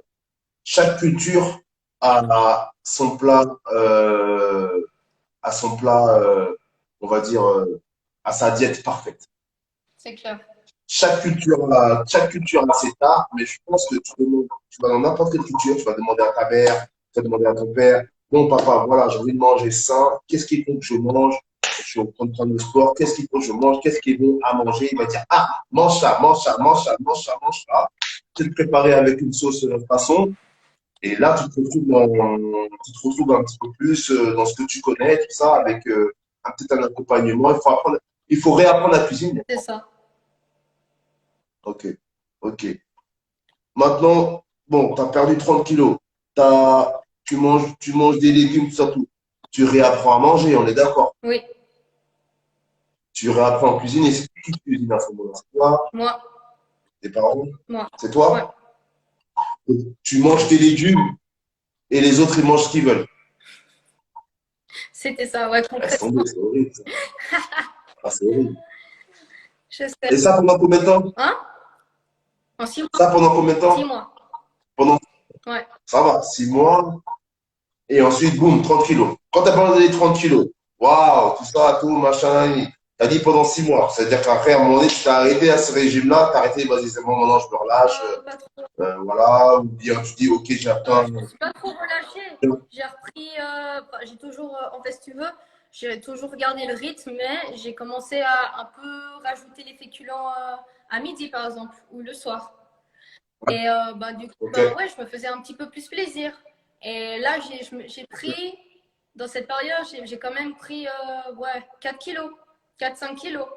chaque culture a son plat, a son plat, on va dire, à sa diète parfaite. C'est clair. Chaque culture a ses plats, mais je pense que tu vas dans n'importe quelle culture, tu vas demander à ta mère, tu vas demander à ton père, bon papa, voilà, j'ai envie de manger sain, qu'est-ce qu'il faut que je mange? Je suis en train de prendre le sport, qu'est-ce qu'il faut que je mange? Qu'est-ce qui est bon à manger? Il va dire, ah, mange ça, mange ça, mange ça, mange ça, mange ça. Tu te préparer avec une sauce façon. Et là, tu te retrouves un petit peu plus dans ce que tu connais, tout ça, avec peut-être un accompagnement. Il faut réapprendre la cuisine. C'est ça. Ok, ok. Maintenant, bon, tu as perdu 30 kilos. Tu manges des légumes, surtout. Tu réapprends à manger, on est d'accord. Oui. Tu réapprends à cuisiner. C'est qui cuisine à ce moment-là? C'est toi, Moi. tes parents? Moi. C'est Ouais. toi? Donc, tu manges tes légumes et les autres, ils mangent ce qu'ils veulent. C'était ça. Ouais, Laisse concrètement. tomber, c'est horrible, ça. Ah, c'est horrible. Je Et sais. ça pendant combien de temps? Hein? En 6 mois. Ça pendant combien de 6 temps? mois. Pendant, Ouais. ça va, 6 mois. Et ensuite, boum, 30 kilos. Quand tu as parlé des 30 kilos, waouh, tout ça, tout, machin, tu as dit pendant 6 mois. C'est-à-dire qu'après, à un moment donné, tu t'es arrêté à ce régime-là, tu as arrêté, vas-y, c'est bon, maintenant je me relâche. Pas trop. Voilà, ou bien tu dis, ok, j'ai atteint. Je me suis pas trop relâchée. J'ai repris. J'ai toujours. En fait, si tu veux, j'ai toujours gardé le rythme, mais j'ai commencé à un peu rajouter les féculents à midi, par exemple, ou le soir. Et du coup, Ok. ouais, je me faisais un petit peu plus plaisir. Et là, j'ai pris, dans cette période, j'ai quand même pris ouais, 4 kilos, 4-5 kilos.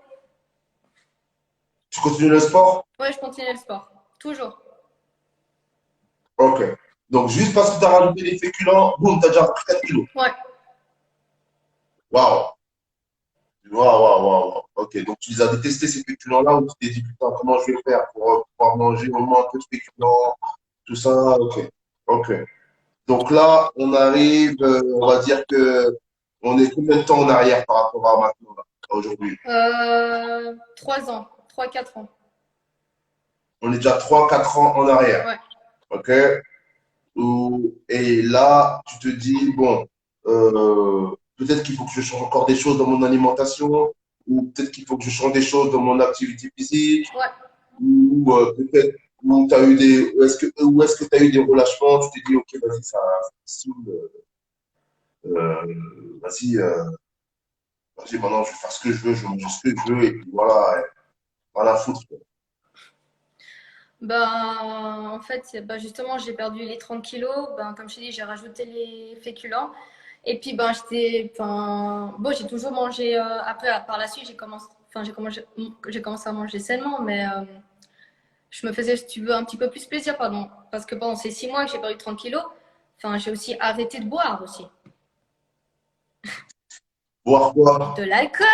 Tu continues le sport? Ouais, je continuais le sport, toujours. Ok. Donc, juste parce que tu as rajouté des féculents, boum, tu as déjà pris 4 kilos. Ouais, Waouh. Waouh, waouh, waouh, waouh. Ok, donc tu les as détestés ces féculents-là ou tu t'es dit, putain, comment je vais faire pour pouvoir manger au moins un peu de féculents, tout ça? Ok, ok. Donc là, on arrive, on va dire que on est combien de temps en arrière par rapport à maintenant, là, à aujourd'hui? 3 ans, 3-4 ans. On est déjà 3 4 ans en arrière. Ouais, Ok? Et là, tu te dis, bon, peut-être qu'il faut que je change encore des choses dans mon alimentation, ou peut-être qu'il faut que je change des choses dans mon activité physique, ouais. ou peut-être où tu as eu des, où est-ce que tu as eu des relâchements, tu t'es dit, ok, vas-y, ça me saoule, vas-y, vas-y, maintenant je vais faire ce que je veux, je vais manger ce que je veux, et puis voilà, voilà, foutre. En fait, justement, j'ai perdu les 30 kilos. Comme je t'ai dit, j'ai rajouté les féculents. Et puis, j'ai toujours mangé. Après, par la suite, j'ai commencé. enfin, j'ai commencé à manger sainement, mais je me faisais, si tu veux, un petit peu plus plaisir, pardon. Parce que pendant ces 6 mois que j'ai perdu 30 kilos, enfin, j'ai aussi arrêté de boire aussi. Boire quoi? De l'alcool.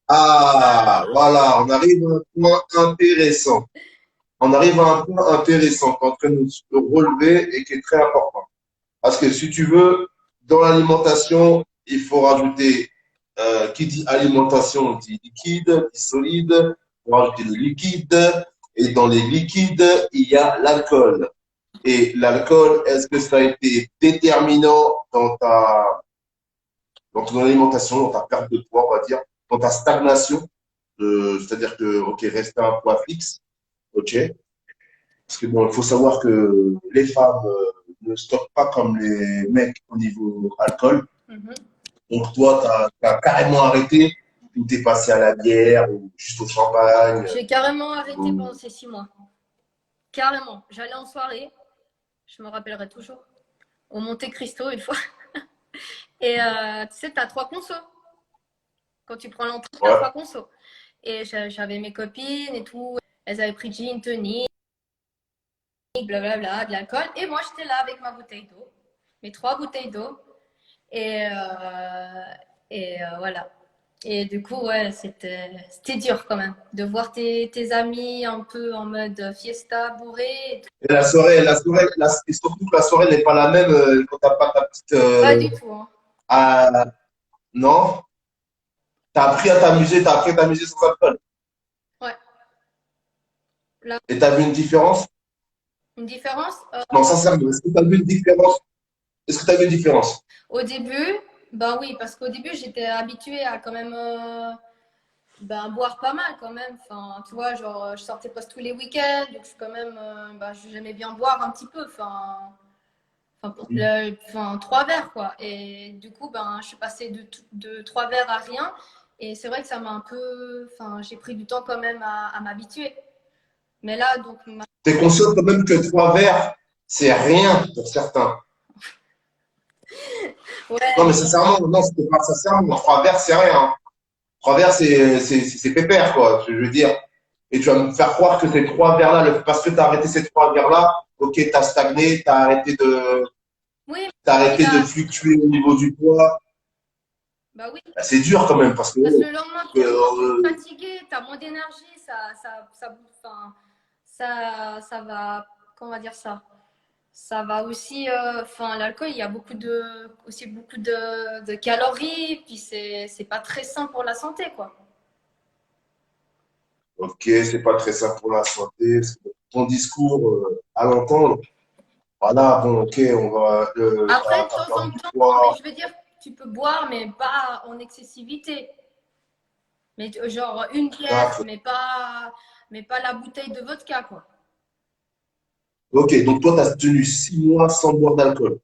Ah, voilà, on arrive à un point intéressant. On arrive à un point intéressant qu'on est en train de relever et qui est très important. Parce que si tu veux, dans l'alimentation, il faut rajouter, qui dit alimentation dit liquide, dit solide, il faut rajouter le liquide. Et dans les liquides, il y a l'alcool. Et l'alcool, est-ce que ça a été déterminant dans ton alimentation, dans ta perte de poids, on va dire, dans ta stagnation, c'est-à-dire que, ok, rester à un poids fixe, ok. Parce que bon, il faut savoir que les femmes ne stockent pas comme les mecs au niveau alcool. Mhm. Donc toi, tu as carrément arrêté ou t'es passé à la bière ou juste au champagne. J'ai carrément arrêté ou- pendant ces 6 mois. Carrément. J'allais en soirée, je me rappellerai toujours, au Monte Cristo une fois. Et tu sais, t'as 3 consos. Quand tu prends l'entrée, t'as Ouais. 3 consos. Et j'avais mes copines et tout. Elles avaient pris gin, tonic, blablabla, de l'alcool. Et moi, j'étais là avec ma bouteille d'eau, mes 3 bouteilles d'eau. Et, voilà. Et du coup, ouais, c'était dur quand même de voir tes amis un peu en mode fiesta, bourré. Et et surtout que la soirée n'est pas la même quand t'as pas ta petite. Pas du tout, hein. Non, t'as appris à t'amuser sans alcool. Ouais. Là, Et t'as vu une différence? une différence. Non, sincèrement, est-ce que t'as vu une différence? Est-ce que t'as vu une différence? Au début, ben oui, parce qu'au début, j'étais habituée à quand même ben, boire pas mal quand même. Enfin, tu vois, genre, je sortais presque tous les week-ends, donc je suis quand même, ben, j'aimais bien boire un petit peu. Enfin, 3 verres, quoi. Et du coup, ben, je suis passée de 3 verres à rien. Et c'est vrai que ça m'a un peu. Enfin, j'ai pris du temps quand même à m'habituer. Mais là, donc, T'es conscient quand même que 3 verres, c'est rien pour certains. Non, mais ouais, sincèrement, non, c'était pas sincèrement. 3 verres, c'est rien. 3 verres, c'est pépère, quoi. Je veux dire. Et tu vas me faire croire que ces 3 verres-là, parce que tu as arrêté ces 3 verres-là, ok, tu as stagné, oui, t'as oui, arrêté de fluctuer au niveau du poids. bah oui. Bah, c'est dur quand même, parce que, Parce que le lendemain, tu es euh, fatigué, tu as moins d'énergie, enfin, ça va, comment on va dire ça? Ça va aussi, enfin, l'alcool, il y a aussi beaucoup de calories, puis c'est pas très sain pour la santé, quoi. ok, c'est pas très sain pour la santé. Ton discours, à l'entendre, voilà, bon, ok, Après, de t'as temps en perdu du temps, mais poids. je veux dire, tu peux boire, mais pas en excessivité. Mais genre une bière, D'accord. mais pas la bouteille de vodka, quoi. Ok, donc toi, tu as tenu 6 mois sans boire d'alcool.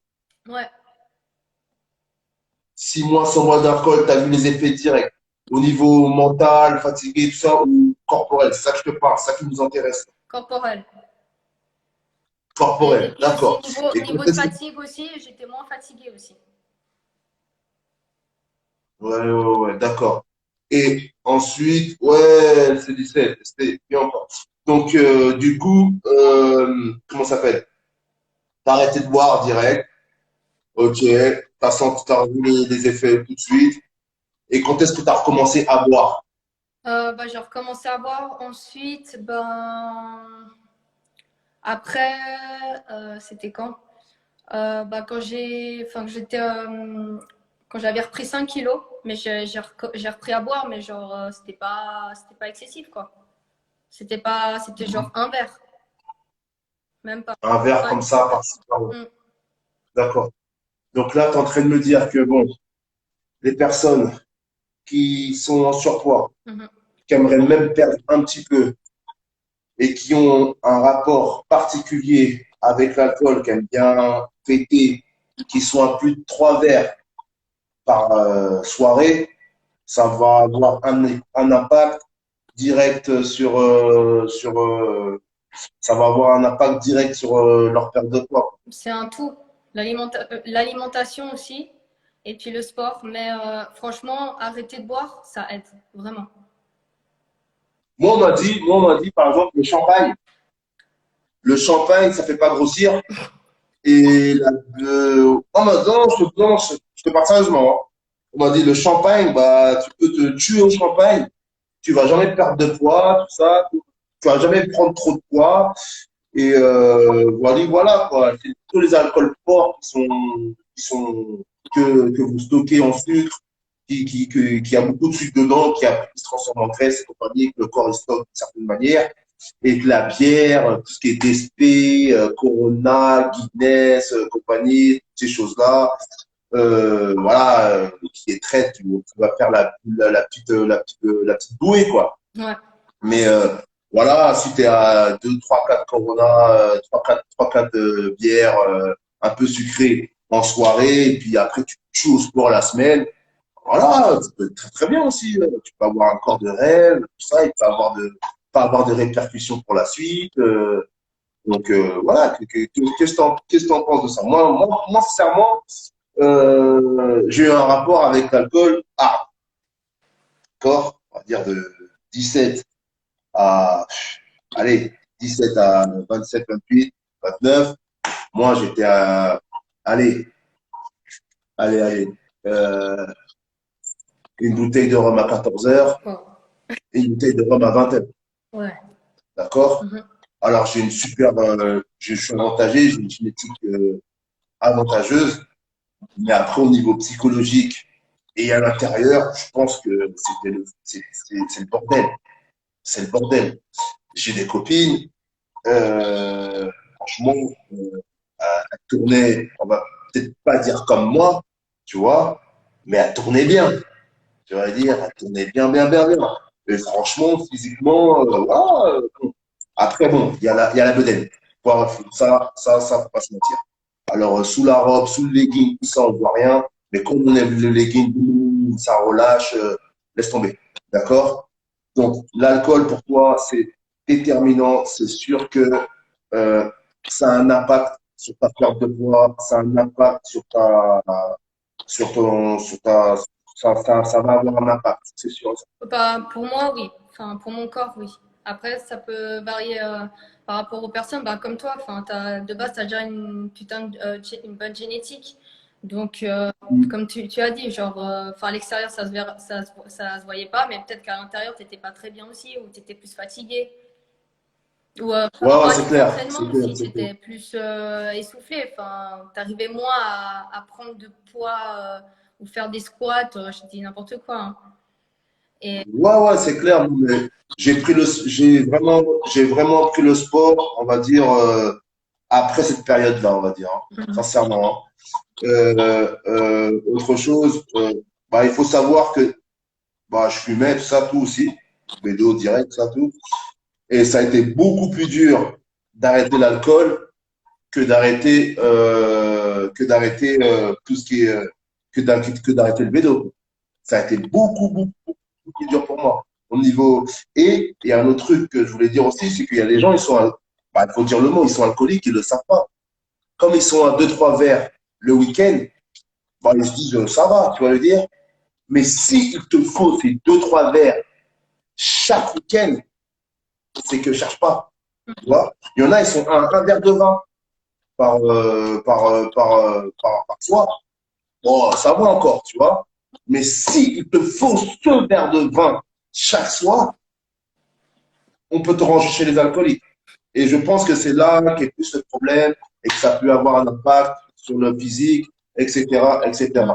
Ouais. 6 mois sans boire d'alcool, tu as vu les effets directs au niveau mental, fatigué, tout ça, ou corporel. C'est ça que je te parle, c'est ça qui nous intéresse. Corporel. Et Corporel, puis aussi, d'accord. niveau, Et niveau quand de est-ce que. fatigue aussi, j'étais moins fatiguée aussi. Ouais, ouais, ouais, d'accord. Et ensuite, ouais, c'est 17, c'était bien encore. Donc, du coup, comment ça s'appelle? T'as arrêté de boire direct, ok, t'as vu les effets tout de suite. Et quand est-ce que t'as recommencé à boire? Bah, j'ai recommencé à boire. Ensuite, ben, après, c'était quand? Bah, enfin, quand j'avais repris 5 kilos, mais j'ai repris à boire, mais genre, c'était pas excessif, quoi. C'était genre un verre, même pas. Un verre Ouais. comme ça, par-ci, par-là. Mm. D'accord. Donc là, tu es en train de me dire que, bon, les personnes qui sont en surpoids, Mhm. qui aimeraient même perdre un petit peu et qui ont un rapport particulier avec l'alcool, qui aiment bien fêter, qui sont à plus de 3 verres par soirée, ça va avoir un impact direct ça va avoir un impact direct sur leur perte de poids. C'est un tout. L'alimentation aussi. et puis le sport. Mais franchement, arrêter de boire, ça aide vraiment. Moi, on m'a dit, par exemple, le champagne, ça fait pas grossir. Et non, mais non, je te parle sérieusement, hein. On m'a dit, le champagne, bah, tu peux te tuer au champagne. Tu vas jamais perdre de poids, tout ça. Tu vas jamais prendre trop de poids. Et voilà, quoi. C'est tous les alcools forts que vous stockez en sucre, qui a beaucoup de sucre dedans, qui se transforme en graisse et compagnie, que le corps il stocke d'une certaine manière. Et que la bière, tout ce qui est DSP, Corona, Guinness, compagnie, toutes ces choses-là, voilà, qui est traite, tu vas faire la petite bouée, quoi. Ouais. Mais voilà, si tu es à 2, 3, 4 Corona, 3, 4 bières un peu sucrées en soirée, et puis après tu joues au sport la semaine, voilà, ça peut être très, très bien aussi. Tu peux avoir un corps de rêve, tout ça, et pas avoir de répercussions pour la suite. Donc voilà, qu'est-ce que tu en penses de ça? Moi, sincèrement, j'ai eu un rapport avec l'alcool, d'accord, on va dire de 17 à, allez, 17 à 27, 28, 29. Moi, j'étais à, allez, allez, euh, une bouteille de rhum à 14 heures Wow. et une bouteille de rhum à 20 heures. Ouais. D'accord? Mhm. Alors, je suis avantagé, j'ai une génétique avantageuse, mais après, au niveau psychologique et à l'intérieur, je pense que c'est le bordel. C'est le bordel. J'ai des copines, franchement, elle tournait, on va peut-être pas dire comme moi, tu vois, mais elle tournait bien. Tu vas dire, elle tournait bien, bien, bien, bien. Et franchement, physiquement, bon. Après, bon, il y a la bedaine. Voilà, faut pas se mentir. Alors, sous la robe, sous le legging, tout ça, on voit rien. Mais quand on aime le legging, boum, ça relâche, laisse tomber. D'accord? Donc, l'alcool, pour toi, c'est déterminant. C'est sûr que euh, ça a un impact sur ta perte de poids, ça a un impact sur ta, ça va avoir un impact, c'est sûr. Bah, pour moi, oui. Enfin, pour mon corps, oui. Après, ça peut varier par rapport aux personnes. Bah, comme toi, enfin, de base, tu as déjà une bonne génétique. Donc, comme tu as dit, genre, à l'extérieur, ça se voyait pas, mais peut-être qu'à l'intérieur, tu n'étais pas très bien aussi, ou tu étais plus fatigué. Ou par Ouais, rapport ouais, à c'est tes clair, entraînements c'est clair, aussi, tu c'est clair. étais plus essoufflé. Enfin, tu arrivais moins à prendre de poids ou faire des squats, je dis n'importe quoi, hein. Et Ouais, ouais, c'est clair. Mais j'ai vraiment pris le sport, on va dire, après cette période-là, on va dire, hein, sincèrement, hein. Autre chose, bah, il faut savoir que bah, je fumais, tout ça, tout aussi. Bédo direct, ça, tout. Et ça a été beaucoup plus dur d'arrêter l'alcool que d'arrêter tout ce qui est que d'arrêter le bédo. Ça a été beaucoup, beaucoup, beaucoup plus dur pour moi. Au niveau. Et il y a un autre truc que je voulais dire aussi, c'est qu'il y a des gens, bah, il faut dire le mot, ils sont alcooliques, ils ne le savent pas. Comme ils sont à deux trois verres le week-end, bah, ils se disent, ça va, tu vas le dire. Mais si il te faut ces deux trois verres chaque week-end, c'est que je cherche pas. Tu vois? Il y en a, ils sont à un verre de vin par soir. Bon, ça va encore, tu vois. Mais si il te faut ce verre de vin chaque soir, on peut te ranger chez les alcooliques. Et je pense que c'est là qu'est plus le problème et que ça peut avoir un impact sur le physique, etc., etc.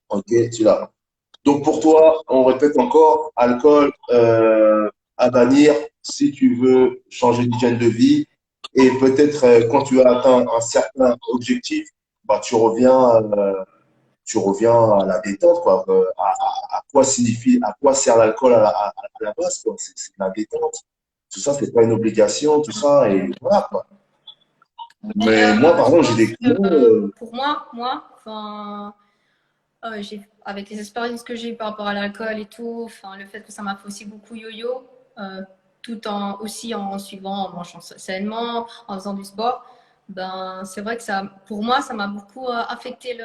Ok, tu l'as. Donc pour toi, on répète encore, alcool à bannir si tu veux changer d'hygiène de vie et peut-être quand tu as atteint un certain objectif, bah tu reviens à la détente quoi. À quoi sert l'alcool à la base quoi. C'est de la détente. Tout ça, c'est pas une obligation, tout ça et voilà quoi. mais, Mais moi, par je exemple, j'ai pense des que clients. pour moi, enfin, avec les expériences que j'ai eues par rapport à l'alcool et tout, enfin, le fait que ça m'a fait aussi beaucoup yo-yo, tout en aussi en suivant, en mangeant sainement, en faisant du sport. ben, c'est vrai que ça, pour moi, ça m'a beaucoup affecté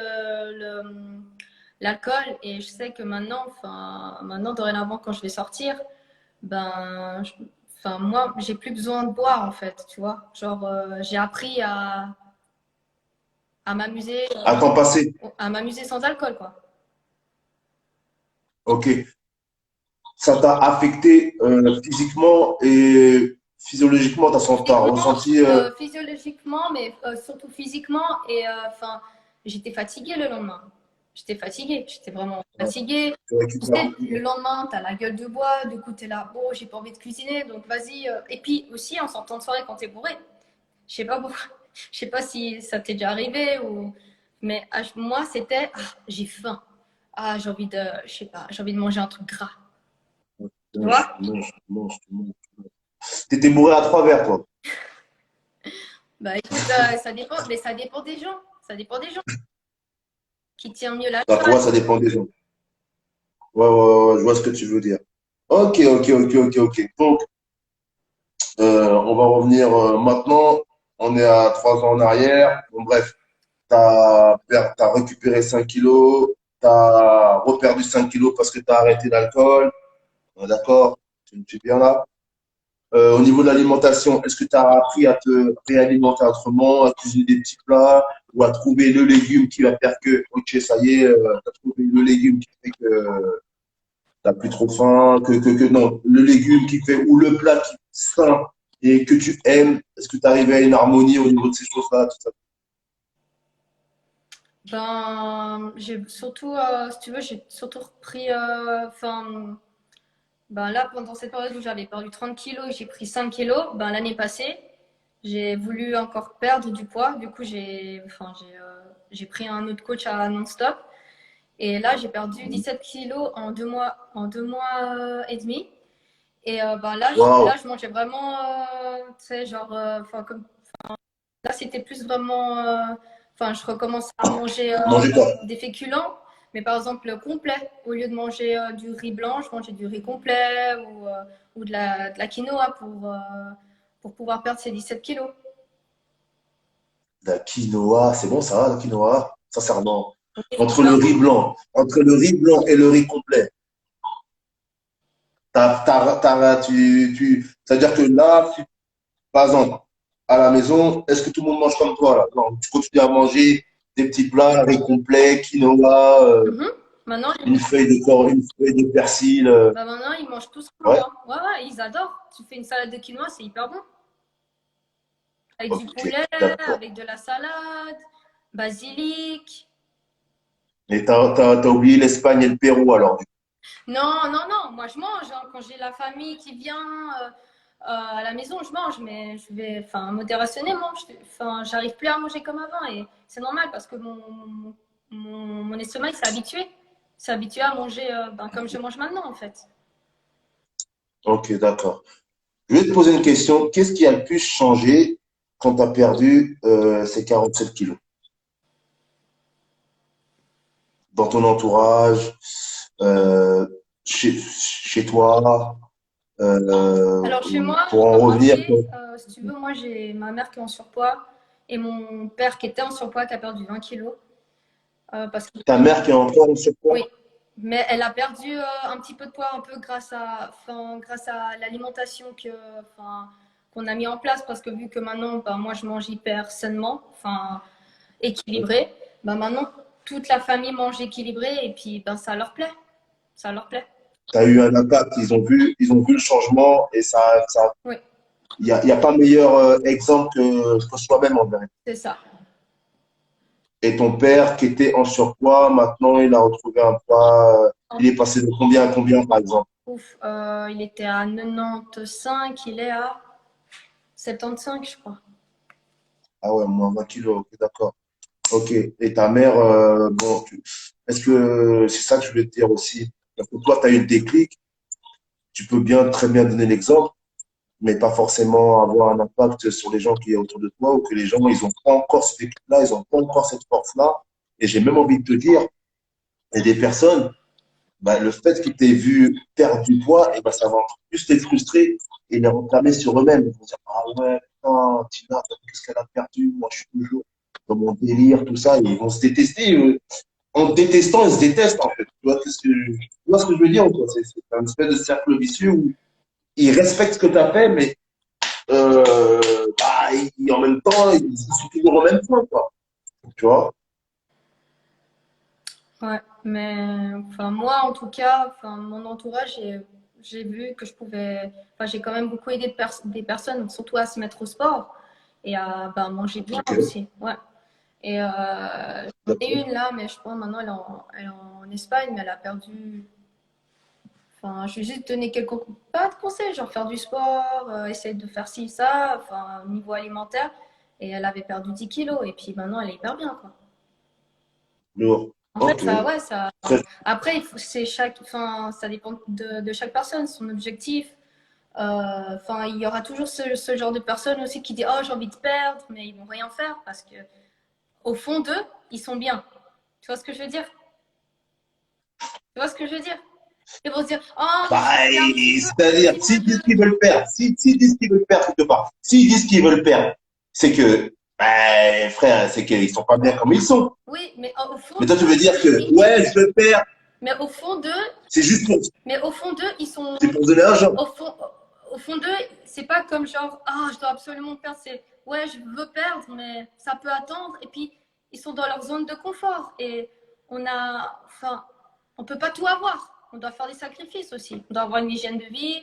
l'alcool. Et je sais que maintenant, enfin, maintenant, dorénavant, quand je vais sortir, ben, enfin, moi, j'ai plus besoin de boire, en fait, tu vois. Genre, j'ai appris À temps passé. à m'amuser sans alcool, quoi. Ok. Ça t'a affecté physiquement et physiologiquement, t'as Physiquement, ressenti. physiologiquement, mais surtout physiquement. Et enfin, j'étais fatiguée le lendemain. J'étais fatiguée, j'étais vraiment fatiguée. Tu Tu récupères sais, plus. le lendemain, tu as la gueule de bois, du coup, tu es là, bon, j'ai pas envie de cuisiner, donc vas-y. Et puis aussi, en sortant de soirée, quand tu es bourré, je sais pas pourquoi, je sais pas si ça t'est déjà arrivé, ou... mais moi, c'était, ah, j'ai faim. Ah, j'ai envie de, je sais pas, j'ai envie de manger un truc gras. Tu Mange, vois? mange, mange, mange. T'étais bourré à 3 verres, toi. Bah écoute, ça dépend, mais ça dépend des gens. Ça dépend des gens qui tient mieux Bah, pour moi, l'alcool. ça dépend des gens. Ouais, ouais, ouais, je vois ce que tu veux dire. Ok, ok, ok, ok, ok. Donc, on va revenir maintenant. On est à 3 ans en arrière. Bon, bref, t'as récupéré 5 kilos. T'as reperdu 5 kilos parce que t'as arrêté l'alcool. D'accord? Tu es bien là? Au niveau de l'alimentation, est-ce que tu as appris à te réalimenter autrement, à cuisiner des petits plats ou à trouver le légume qui va faire que, ok, ça y est, tu as trouvé le légume qui fait que t'as plus trop faim, non, le légume qui fait, ou le plat qui est sain et que tu aimes, est-ce que tu arrives à une harmonie au niveau de ces choses-là, tout ça? Ben, j'ai surtout, si tu veux, j'ai surtout repris, enfin, ben là, pendant cette période où j'avais perdu 30 kilos et j'ai pris 5 kilos, ben l'année passée, j'ai voulu encore perdre du poids. Du coup, enfin, j'ai pris un autre coach à non-stop. Et là, j'ai perdu 17 kilos en 2 mois et demi. Et ben là, Waouh, là, je mangeais vraiment, tu sais, genre, enfin, comme là, c'était plus vraiment. Enfin, je recommence à manger manger quoi? des féculents, mais par exemple, le complet. Au lieu de manger du riz blanc, je mangeais du riz complet ou de la quinoa pour pouvoir perdre ces 17 kilos. La quinoa, c'est bon ça, la quinoa, sincèrement. Et non, Entre le riz blanc et le riz complet. C'est-à-dire que là, par exemple, à la maison, est-ce que tout le monde mange comme toi là? Non, tu continues à manger des petits plats, riz complet, quinoa, mhm. Maintenant, une feuille de persil. bah maintenant, ils mangent tous comme Ouais, moi. Ouais, ouais, ils adorent. Tu fais une salade de quinoa, c'est hyper bon. Avec du ok, poulet, d'accord. avec de la salade, basilic. Et t'as oublié l'Espagne et le Pérou alors. Non, non, non, moi je mange, hein. Quand j'ai la famille qui vient à la maison, je mange, mais je vais, enfin, modérationnément. Enfin, j'arrive plus à manger comme avant et c'est normal parce que mon estomac il s'est habitué. Il s'est habitué à manger ben, comme je mange maintenant en fait. Ok, d'accord. Je vais te poser une question. Qu'est-ce qui a le plus changé quand tu as perdu ces 47 kilos? Dans ton entourage, euh, chez toi, Alors chez moi, pour en revenir. remarquez, si tu veux, moi j'ai ma mère qui est en surpoids et mon père qui était en surpoids qui a perdu 20 kilos. Parce que Ta mère qui est encore en surpoids? oui, mais elle a perdu un petit peu de poids un peu grâce à l'alimentation enfin, qu'on a mis en place parce que vu que maintenant, ben, moi je mange hyper sainement, enfin équilibré, ben, maintenant toute la famille mange équilibré et puis ben, ça leur plaît, ça leur plaît. Tu as eu un impact, ils ont vu le changement et Oui, y a pas meilleur exemple que soi-même en vérité. c'est ça. Et ton père qui était en surpoids, maintenant il a retrouvé un poids, il est passé de combien à combien par exemple? Ouf, il était à 95, il est à 75, je crois. Ah ouais, moins 20 kilos, ok, d'accord. Ok. Et ta mère, bon, est-ce que c'est ça que je voulais te dire aussi? Parce que toi, tu as eu le déclic, tu peux très bien donner l'exemple, mais pas forcément avoir un impact sur les gens qui sont autour de toi ou que les gens, ils n'ont pas encore ce déclic-là, ils n'ont pas encore cette force-là. Et j'ai même envie de te dire, il y a des personnes, bah, le fait qu'ils t'aient vu perdre du poids, et bah, ça va encore plus les frustrer et les renfermer sur eux-mêmes. Ils vont dire, ah ouais. putain, Tina, qu'est-ce qu'elle a perdu? Moi, je suis toujours dans mon délire, tout ça. Et ils vont se détester. En te détestant, ils se détestent, en fait. Tu vois ce que je veux dire ou quoi? C'est un espèce de cercle vicieux où ils respectent ce que tu as fait, mais bah, en même temps, ils sont toujours au même point, quoi. Tu vois? Ouais, mais enfin moi en tout cas, enfin mon entourage, j'ai vu que je pouvais, enfin j'ai quand même beaucoup aidé des personnes, surtout à se mettre au sport et à ben, manger bien Ok, aussi. Ouais. Et j'en ai d'accord. une là, mais je pense maintenant elle est en Espagne, mais elle a perdu. Enfin, je vais juste donner quelques pas de conseils, genre faire du sport, essayer de faire ci, ça, enfin au niveau alimentaire. Et elle avait perdu 10 kilos et puis maintenant elle est hyper bien quoi. Lourd. En fait, Ok. ça, ouais, ça. Très, Après, c'est enfin, ça dépend de chaque personne, son objectif. Enfin, il y aura toujours ce genre de personnes aussi qui disent, oh, j'ai envie de perdre, mais ils vont rien faire parce que au fond d'eux, ils sont bien. Tu vois ce que je veux dire? Tu vois ce que je veux dire? Ils vont se dire, oh, mais je bah, veux perdre un c'est-à-dire, petit peu s'ils de. disent qu'ils veulent perdre, s'ils disent qu'ils veulent perdre quelque part, s'ils disent qu'ils veulent perdre, c'est que, bah, frère, c'est qu'ils sont pas bien comme ils sont. Oui, mais au fond Mais toi, tu d'eux, veux dire que, ouais, je veux perdre, mais au fond d'eux, c'est juste pour, mais au fond d'eux, ils sont. c'est pour donner l'argent. Au fond, au fond d'eux, c'est pas comme genre, ah, je dois absolument perdre. C'est, ouais, je veux perdre, mais ça peut attendre. Et puis, ils sont dans leur zone de confort. Et enfin, on peut pas tout avoir. On doit faire des sacrifices aussi. On doit avoir une hygiène de vie.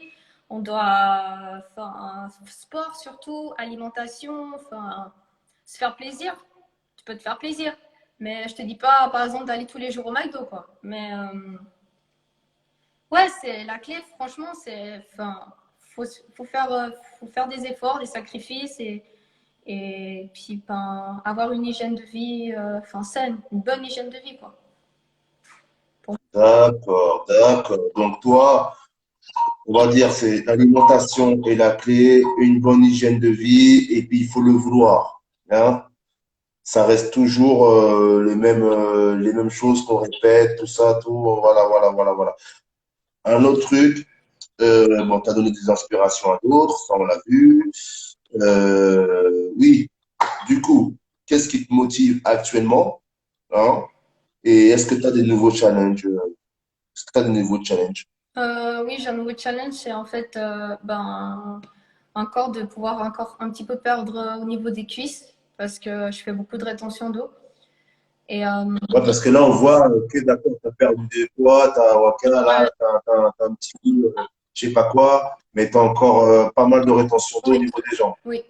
On doit faire un sport surtout, alimentation, enfin, se faire plaisir. Tu peux te faire plaisir. Mais je te dis pas, par exemple, d'aller tous les jours au McDo, quoi. Mais ouais, c'est la clé, franchement, c'est, enfin, faut, faut faire, faut faire des efforts, des sacrifices et puis ben, avoir une hygiène de vie, enfin, saine, une bonne hygiène de vie, quoi. D'accord, d'accord. Donc, toi, on va dire, c'est l'alimentation est la clé, une bonne hygiène de vie, et puis il faut le vouloir. Hein? Ça reste toujours les mêmes choses qu'on répète, tout ça, tout. Voilà, voilà, voilà, voilà. Un autre truc, bon, tu as donné des inspirations à d'autres, ça on l'a vu. Oui, du coup, qu'est-ce qui te motive actuellement? Hein? Et est-ce que tu as des nouveaux challenges? Est-ce que tu as des nouveaux challenges? Oui, j'ai un nouveau challenge, c'est en fait, ben, encore de pouvoir encore un petit peu perdre au niveau des cuisses parce que je fais beaucoup de rétention d'eau. Et Ouais, parce que là, on voit, ok, d'accord, tu as perdu des poids, tu as, ok, ouais, là, t'as un petit peu, je sais pas quoi, mais tu as encore pas mal de rétention d'eau au oui, niveau des jambes. oui.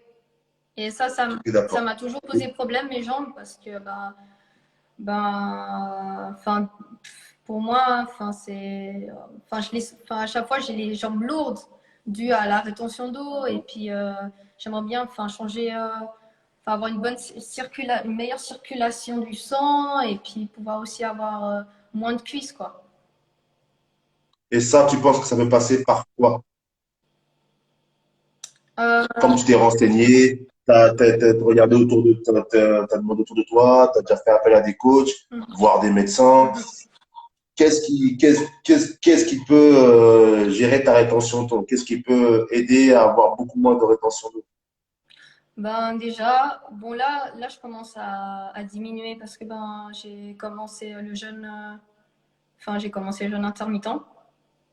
Et Ok, ça d'accord. m'a toujours posé problème, mes jambes, parce que enfin, pour moi, enfin, enfin, enfin, à chaque fois, j'ai les jambes lourdes dues à la rétention d'eau. Et puis, j'aimerais bien, enfin, changer, enfin, avoir une une meilleure circulation du sang et puis pouvoir aussi avoir moins de cuisses, quoi. Et ça, tu penses que ça peut passer par quoi? Euh, Comme tu t'es renseigné, tu as, regardé autour de, t'as demandé autour de toi, tu as déjà fait appel à des coachs, mhm, voir des médecins. mhm. Qu'est-ce qui peut gérer ta rétention d'eau? Qu'est-ce qui peut aider à avoir beaucoup moins de rétention d'eau? Ben déjà, bon là je commence à diminuer parce que ben j'ai commencé le jeûne, enfin j'ai commencé le jeûne intermittent,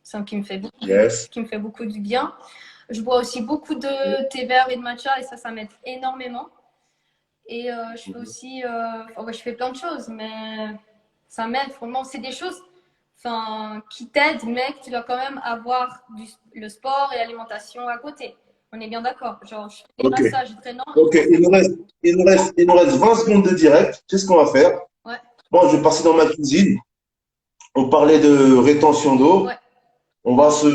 ce qui me fait Yes. ce qui me fait beaucoup du bien. Je bois aussi beaucoup de thé vert et de matcha et ça m'aide énormément. Et je fais aussi, enfin, ouais, je fais plein de choses, mais ça m'aide vraiment. C'est des choses, enfin, qui t'aident, mais que tu dois quand même avoir le sport et l'alimentation à côté. On est bien d'accord. Genre, je fais des Ok. massages drainants. Ok. Il nous reste 20 secondes de direct. C'est ce qu'on va faire. Ouais, Moi, je vais passer dans ma cuisine. On parlait de rétention d'eau. ouais. On va se,